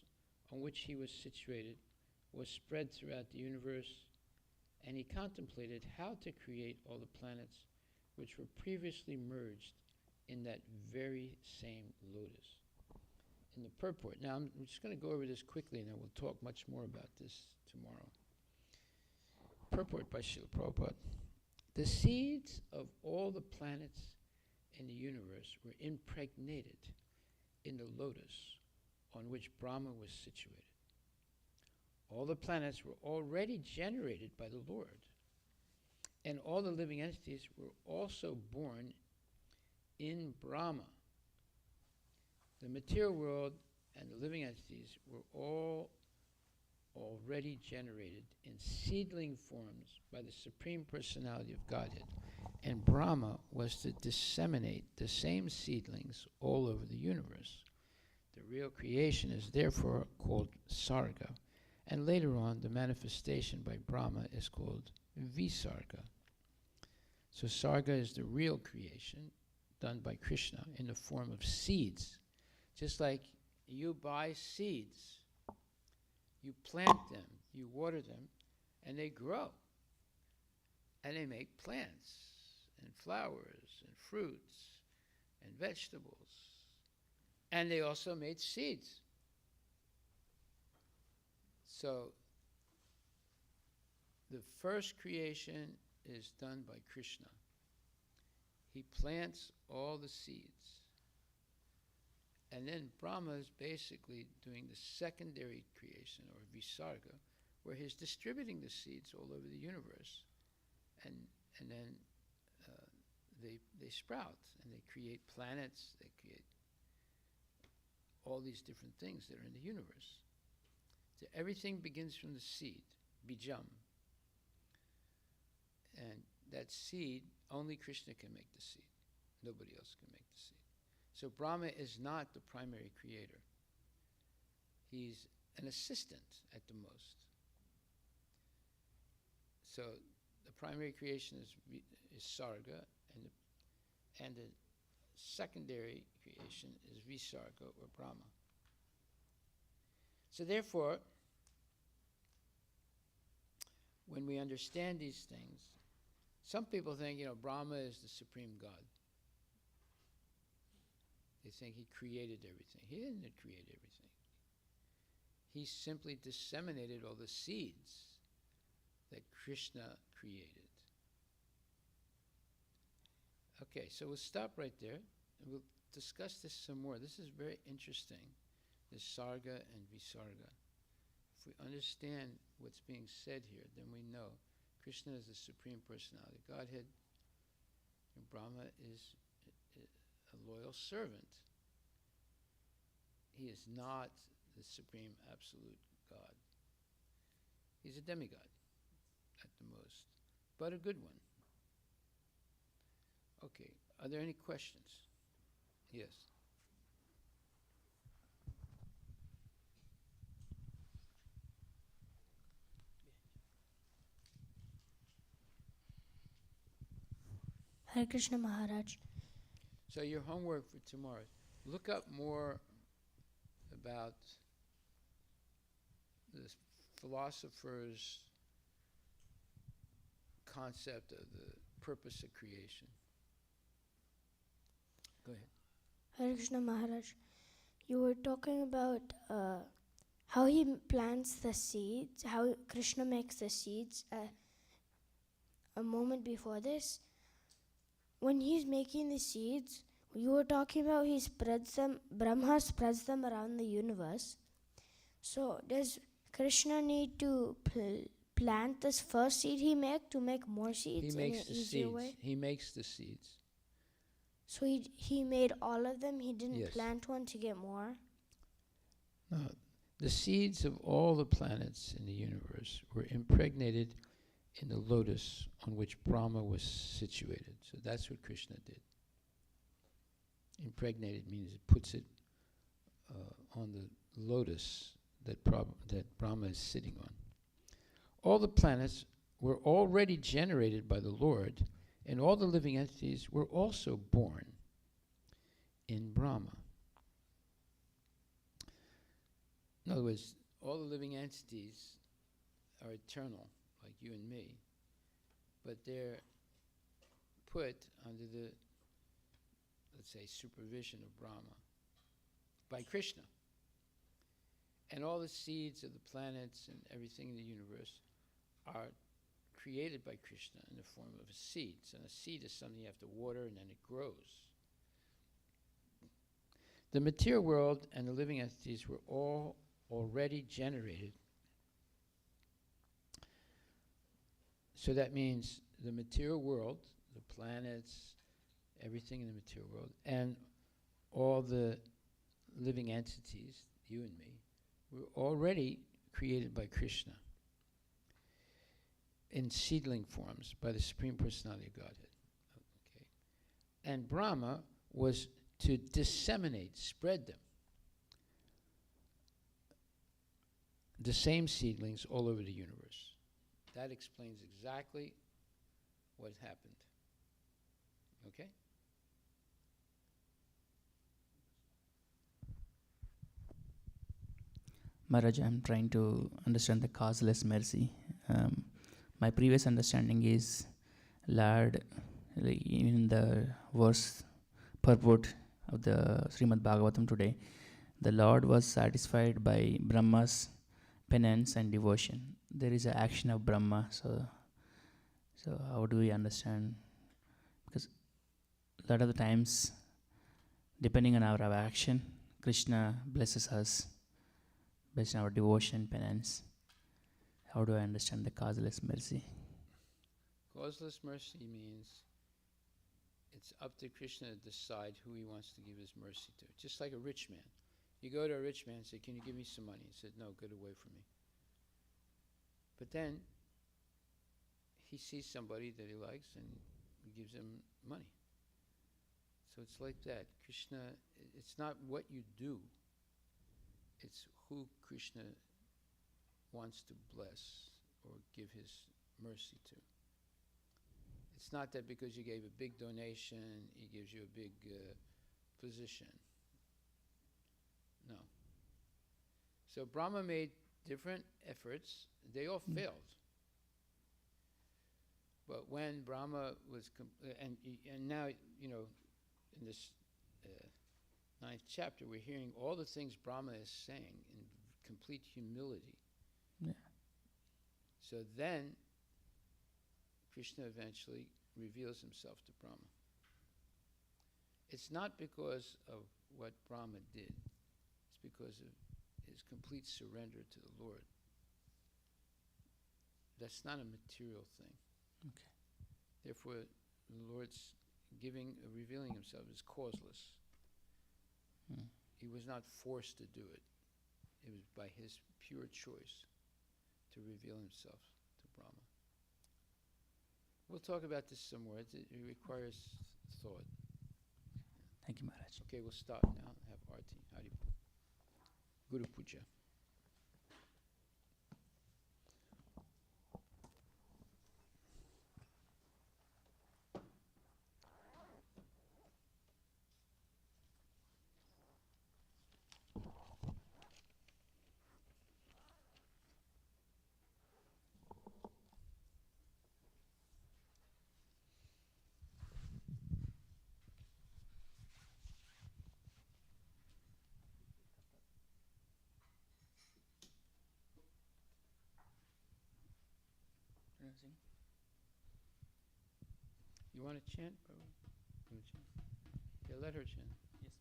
on which he was situated was spread throughout the universe, and he contemplated how to create all the planets which were previously merged in that very same lotus. In the purport, now I'm just going to go over this quickly and then we'll talk much more about this tomorrow. Purport by Srila Prabhupada. The seeds of all the planets in the universe were impregnated in the lotus on which Brahma was situated. All the planets were already generated by the Lord, and all the living entities were also born in Brahma. The material world and the living entities were all already generated in seedling forms by the Supreme Personality of Godhead, and Brahma was to disseminate the same seedlings all over the universe. The real creation is therefore called Sarga, and later on the manifestation by Brahma is called Visarga. So Sarga is the real creation, done by Krishna in the form of seeds. Just like you buy seeds, you plant them, you water them, and they grow. And they make plants and flowers and fruits and vegetables. And they also made seeds. So the first creation is done by Krishna. He plants all the seeds. And then Brahma is basically doing the secondary creation, or Visarga, where he's distributing the seeds all over the universe. And then they sprout, and they create planets, they create all these different things that are in the universe. So everything begins from the seed, bijam. And that seed, only Krishna can make the seed. Nobody else can make the seed. So Brahma is not the primary creator. He's an assistant at the most. So the primary creation is Sarga, and the secondary creation is Visarga, or Brahma. So therefore, when we understand these things, some people think, Brahma is the supreme God. They think he created everything. He didn't create everything. He simply disseminated all the seeds that Krishna created. Okay, so we'll stop right there, and we'll discuss this some more. This is very interesting, this Sarga and Visarga. If we understand what's being said here, then we know Krishna is the Supreme Personality of Godhead, and Brahma is a loyal servant. He is not the Supreme Absolute God. He's a demigod, at the most, but a good one. Okay, are there any questions? Yes. Hare Krishna Maharaj. So your homework for tomorrow, look up more about the philosopher's concept of the purpose of creation. Go ahead. Hare Krishna Maharaj. You were talking about how he plants the seeds, how Krishna makes the seeds. A moment before this, when he's making the seeds, you were talking about he spreads them, Brahma spreads them around the universe. So does Krishna need to plant this first seed he make to make more seeds in an easier way? He makes the seeds. So he made all of them? He didn't Yes. plant one to get more? No, the seeds of all the planets in the universe were impregnated in the lotus on which Brahma was situated. So that's what Krishna did. Impregnated means it puts it on the lotus that Brahma is sitting on. All the planets were already generated by the Lord, and all the living entities were also born in Brahma. In other words, all the living entities are eternal, like you and me, but they're put under the, let's say, supervision of Brahma by Krishna. And all the seeds of the planets and everything in the universe are created by Krishna in the form of a seed. And a seed is something you have to water and then it grows. The material world and the living entities were all already generated. So that means the material world, the planets, everything in the material world, and all the living entities, you and me, were already created by Krishna in seedling forms by the Supreme Personality of Godhead. Okay. And Brahma was to disseminate, spread them, the same seedlings all over the universe. That explains exactly what happened. Okay? Maharaj, I'm trying to understand the causeless mercy. My previous understanding is, Lord, like in the verse purport of the Srimad Bhagavatam today, the Lord was satisfied by Brahma's penance and devotion. There is an action of Brahma, so how do we understand? Because a lot of the times, depending on our action, Krishna blesses us based on our devotion, penance. How do I understand the causeless mercy? Causeless mercy means it's up to Krishna to decide who he wants to give his mercy to. Just like a rich man. You go to a rich man and say, can you give me some money? He said, no, get away from me. But then he sees somebody that he likes and he gives him money. So it's like that. Krishna, it's not what you do. It's who Krishna wants to bless or give his mercy to. It's not that because you gave a big donation, he gives you a big position. No. So Brahma made different efforts. They all failed. But when Brahma was, and now, in this 9th chapter, we're hearing all the things Brahma is saying in complete humility. Yeah. So then, Krishna eventually reveals himself to Brahma. It's not because of what Brahma did. It's because of his complete surrender to the Lord. That's not a material thing. Okay. Therefore, the Lord's revealing himself is causeless. He was not forced to do it. It was by his pure choice to reveal himself to Brahma. We'll talk about this some more. It requires thought. Thank you, Maharaj. Okay, we'll stop now and have Aarti. Hari Guru Puja. You want to chant, Prabhu? You want to chant? Yeah, let her chant. Yes.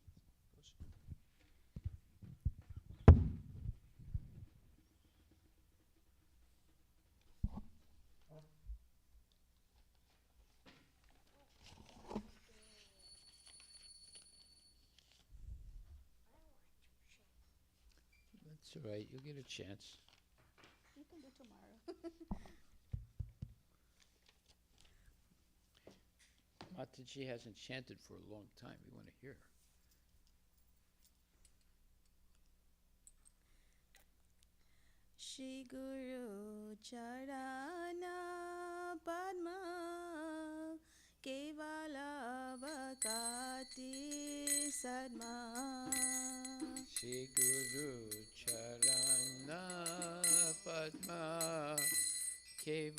That's all right. You'll get a chance. You can do tomorrow. Mataji hasn't chanted for a long time. We want to hear her. Shri Guru Charana Padma Kevala Vakati Sadma Shri Guru Charana Padma Kevalavakati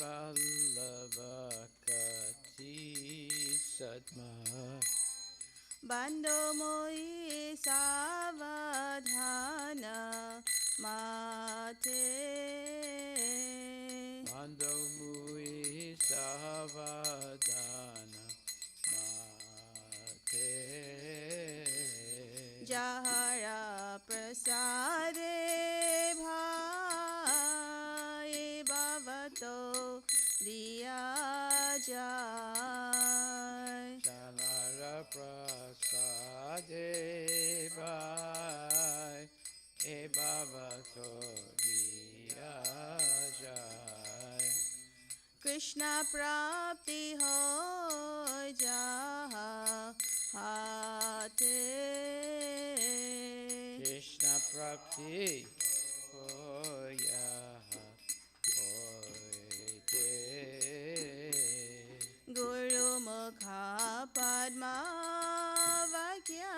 Sadma Bando Moi Savadhana Mate Mando Mui Savadana Mate Jahara Prasade Bhai Bhavato Diya Jai Jalara Prasade Bhai E Bhavato Diya Jai Krishna Prapti Ho Jaha Hate Krishna Prapti Hoya Hoite Guru Mukha Padma Vakya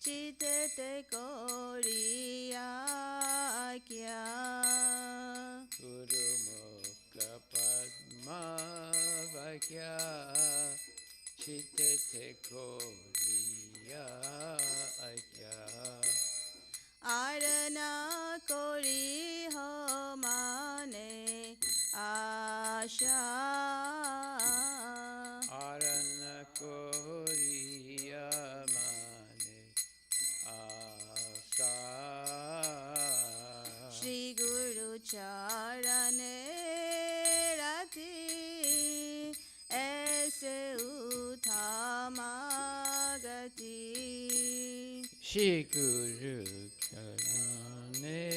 Chitete Koriya Vaikya Guru Mukha Padma Vaikya Chitete Koriya Aikya Arana Kori Ho Mane Asha Arana Koriya Mane Asa Shri Guru Charane Rati Aise Uthamagati Shri Guru Karane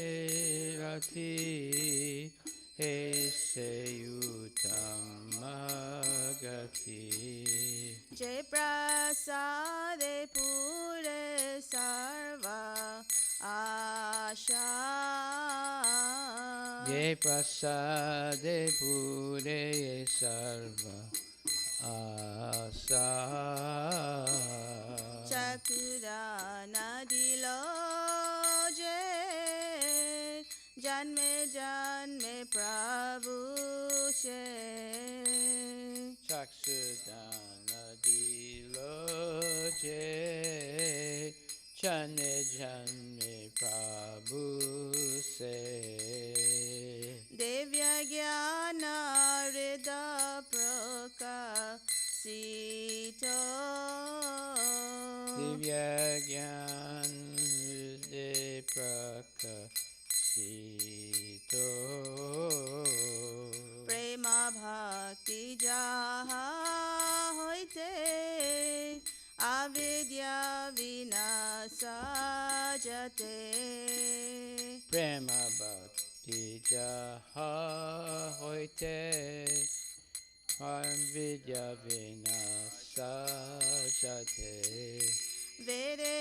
Rati Ese Utamagati Jai Prasade Pure Sarva Asha Ye Prasade Pure Sarva Asa Chakura Nadilo Jai Janme Janme Prabhu Se Chakshudana Diloje Chane Jane Prabhu Se Devya Gyana Rida Prakasito Divya Gyan De Prakasito Prema Bhakti Jaha Hoite Avidya Vinasa Jate Prema Bhakti Jaha Hoite Vidya Vinasa Jate Vede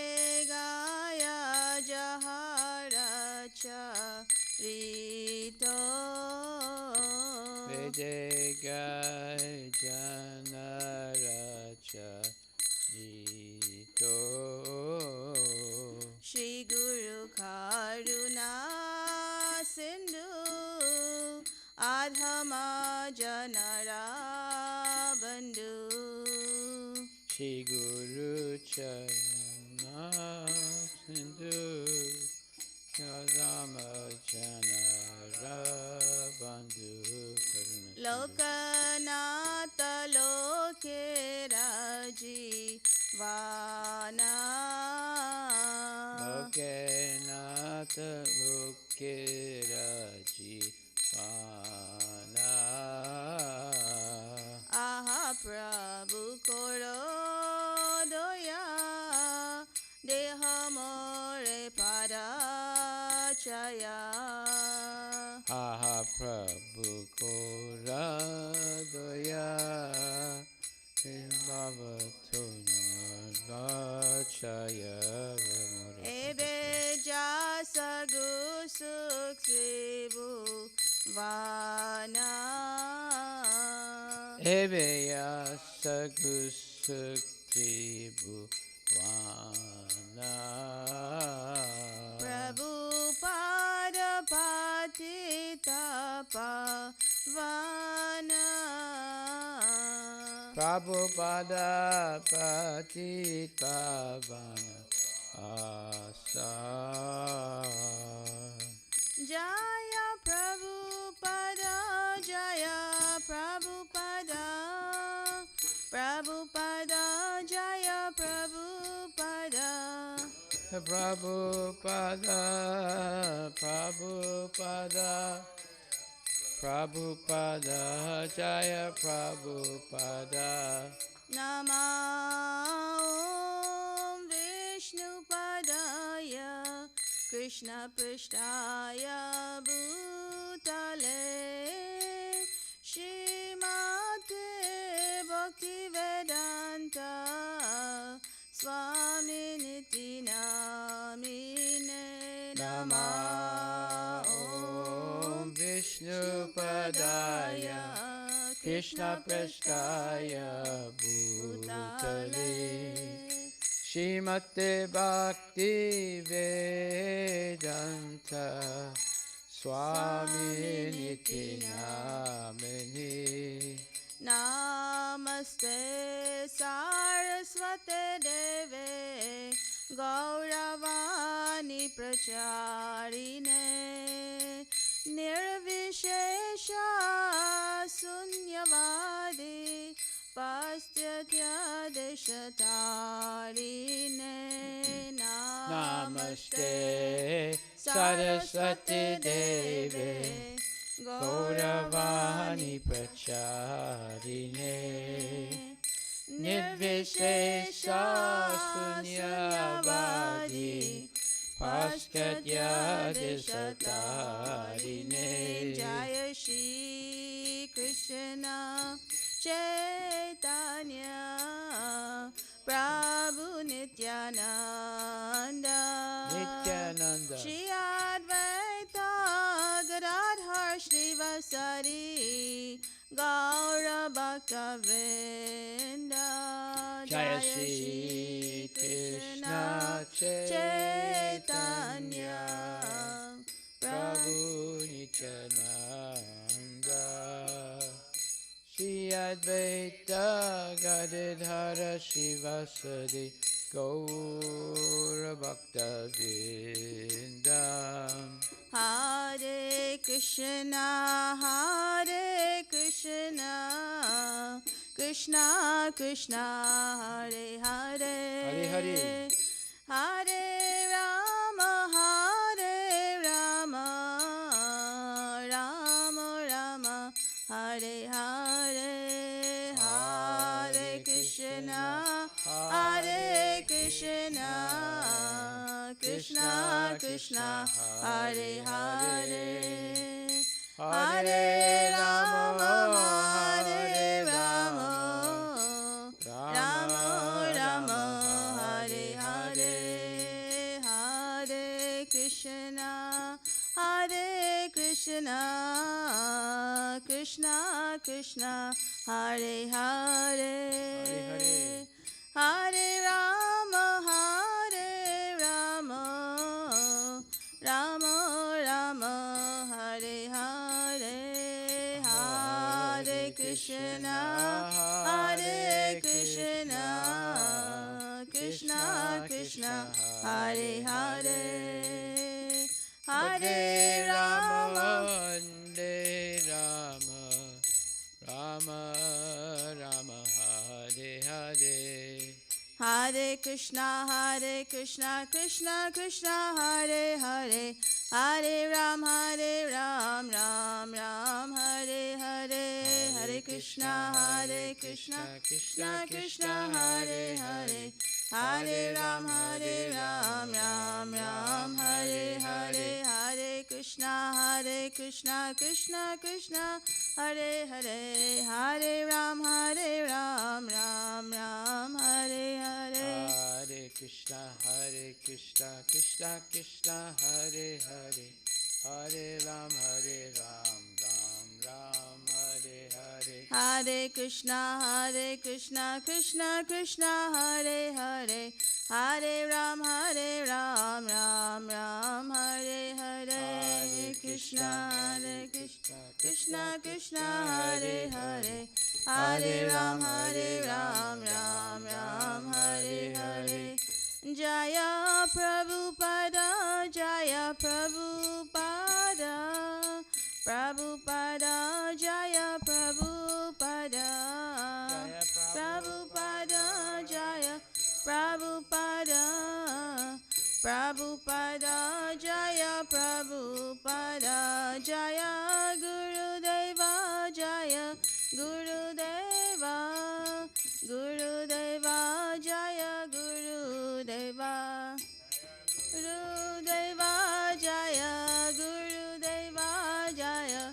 Gaya Jaharacha Rito Vedega Janaracha Nito Shri Guru Karuna Sindhu Adhama Janara Bandhu Shri Guru Charana Sindhu Yadama Janara Bandhu Karuna Lokanata Loke Raji Vana Lokenata Lokeraji Vana Aha Prabhu Koro Doya Deha More Padachaya Aha Prabhu Kora Doya Bhavatunyarachaya Ebe Jasa Gusuk Sibu Vana Eveya Sagusukti Bhuvana Prabhupada Patita Pavana Prabhupada Patita Pavana Asa Jaya Prabhupada Jaya Prabhupada Prabhupada Jaya Prabhupada Prabhupada Prabhupada Prabhupada Jaya Prabhupada Nama Om Vishnupadaya Krishna Prishtaya Bhutale Shrimate Bhaktivedanta Swaminiti Namine Nama Om Vishnupadaya Krishna Prasthaya Bhutale Shrimate Bhakti Vedanta Swami Niti Namini. Namaste Saraswate Deve Gauravani Pracharine Nirvishesha Sunyavadi Pastyatya Deshatarine. Namaste Saraswati Deve Gauravani Pracharine Nirvishesha Sunyavadi Paschatya Desatarine. Jaya Shri Krishna Chaitanya Prabhu Nityananda Nityananda Shri Advaita Gadadhar Srivasari Gaura Bhakta Vrinda. Jaya Shri Krishna Chaitanya Prabhu Nityananda Shri Advaita Gadadhara Srivasadi Gaura Bhakta Vrinda. Hare Krishna Krishna Krishna Hare Hare Hare Hare Hare Rama Rama Rama Hare Hare. Hare Krishna Krishna Krishna Hare Hare Hare Rama Rama Rama Hare Hare. Hare Krishna Krishna Krishna Hare Hare Hare Rama Rama Rama Hare Hare. Hare Krishna Krishna Krishna Hare Hare Hare Rama Rama Rama Hare Hare. Hare Krishna Krishna Krishna Hare Hare. Hare Ram Ram Ram Hare Hare. Hare Krishna Krishna Krishna Hare Hare. Hare Ram Ram Ram Hare Hare. Hare Krishna Krishna Krishna Hare Hare. Hare Ram Ram Ram Hare Hare. Hare Krishna Krishna Krishna Hare Hare. Hare Ram Ram Ram Hare Hare. Hare Krishna Krishna Krishna Hare Hare. Hare Ram Ram Ram Hare Hare. Hare Krishna Krishna Krishna Hare Hare. Hare Ram Ram Hare Hare. Jaya Prabhupada Jaya Prabhupada Prabhupada Jaya Prabhupada Prabhupada Jaya Prabhupada Prabhupada Jaya Prabhupada Jaya Gurudeva Jaya Gurudeva Gurudeva Jaya Gurudeva Gurudeva Jaya Gurudeva Jaya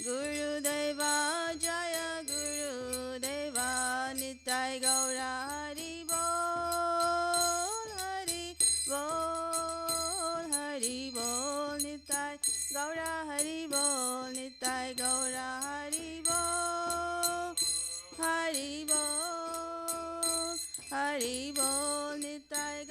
Gurudeva Jaya Gurudeva Nitai Gaura Hari Bol Hari Bol Hari Bol Nitai Gaura Hari Bol Nitai Gaura Hari Bol Hari Bol Hari Bol Nitai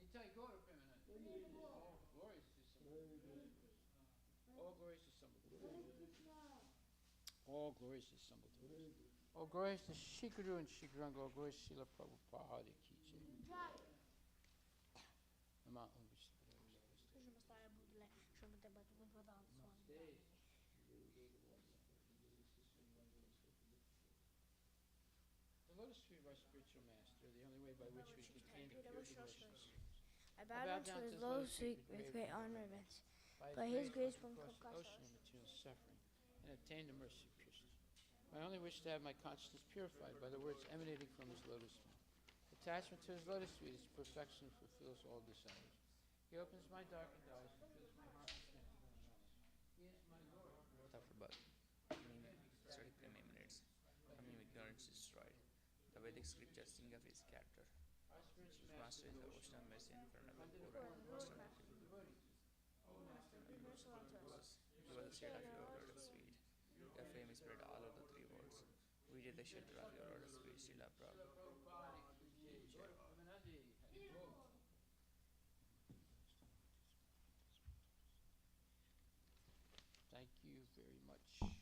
Nitai Gaura Premanand. All glories to Sambhaguru. All glories to Sambhaguru. All glories to Sambhaguru. All glories to Shikharu and Shikranga. All glories to Srila Prabhupada ki jai. Nama Om Vishnu. The lotus feet of our spiritual master, the only way by which we can attain the pure devotion. I bow down to his lotus feet with great honor and reverence. By his grace, one cross the ocean of material suffering and attain the mercy of Krishna. I only wish to have my consciousness purified by the words emanating from his lotus feet. Attachment to his lotus feet is perfection, fulfills all desires. He opens my darkened eyes and fills my heart with strength. He is my Lord. After birth, study for many minutes. Coming ignorance is destroyed. The Vedic scriptures sing of his character. His master is the ocean of mercy and Pranava. He was the shade of your lotus feet. Your fame is spread all over the three worlds. We did the shelter of your lotus feet, Srila Prabhupada. Thank you very much.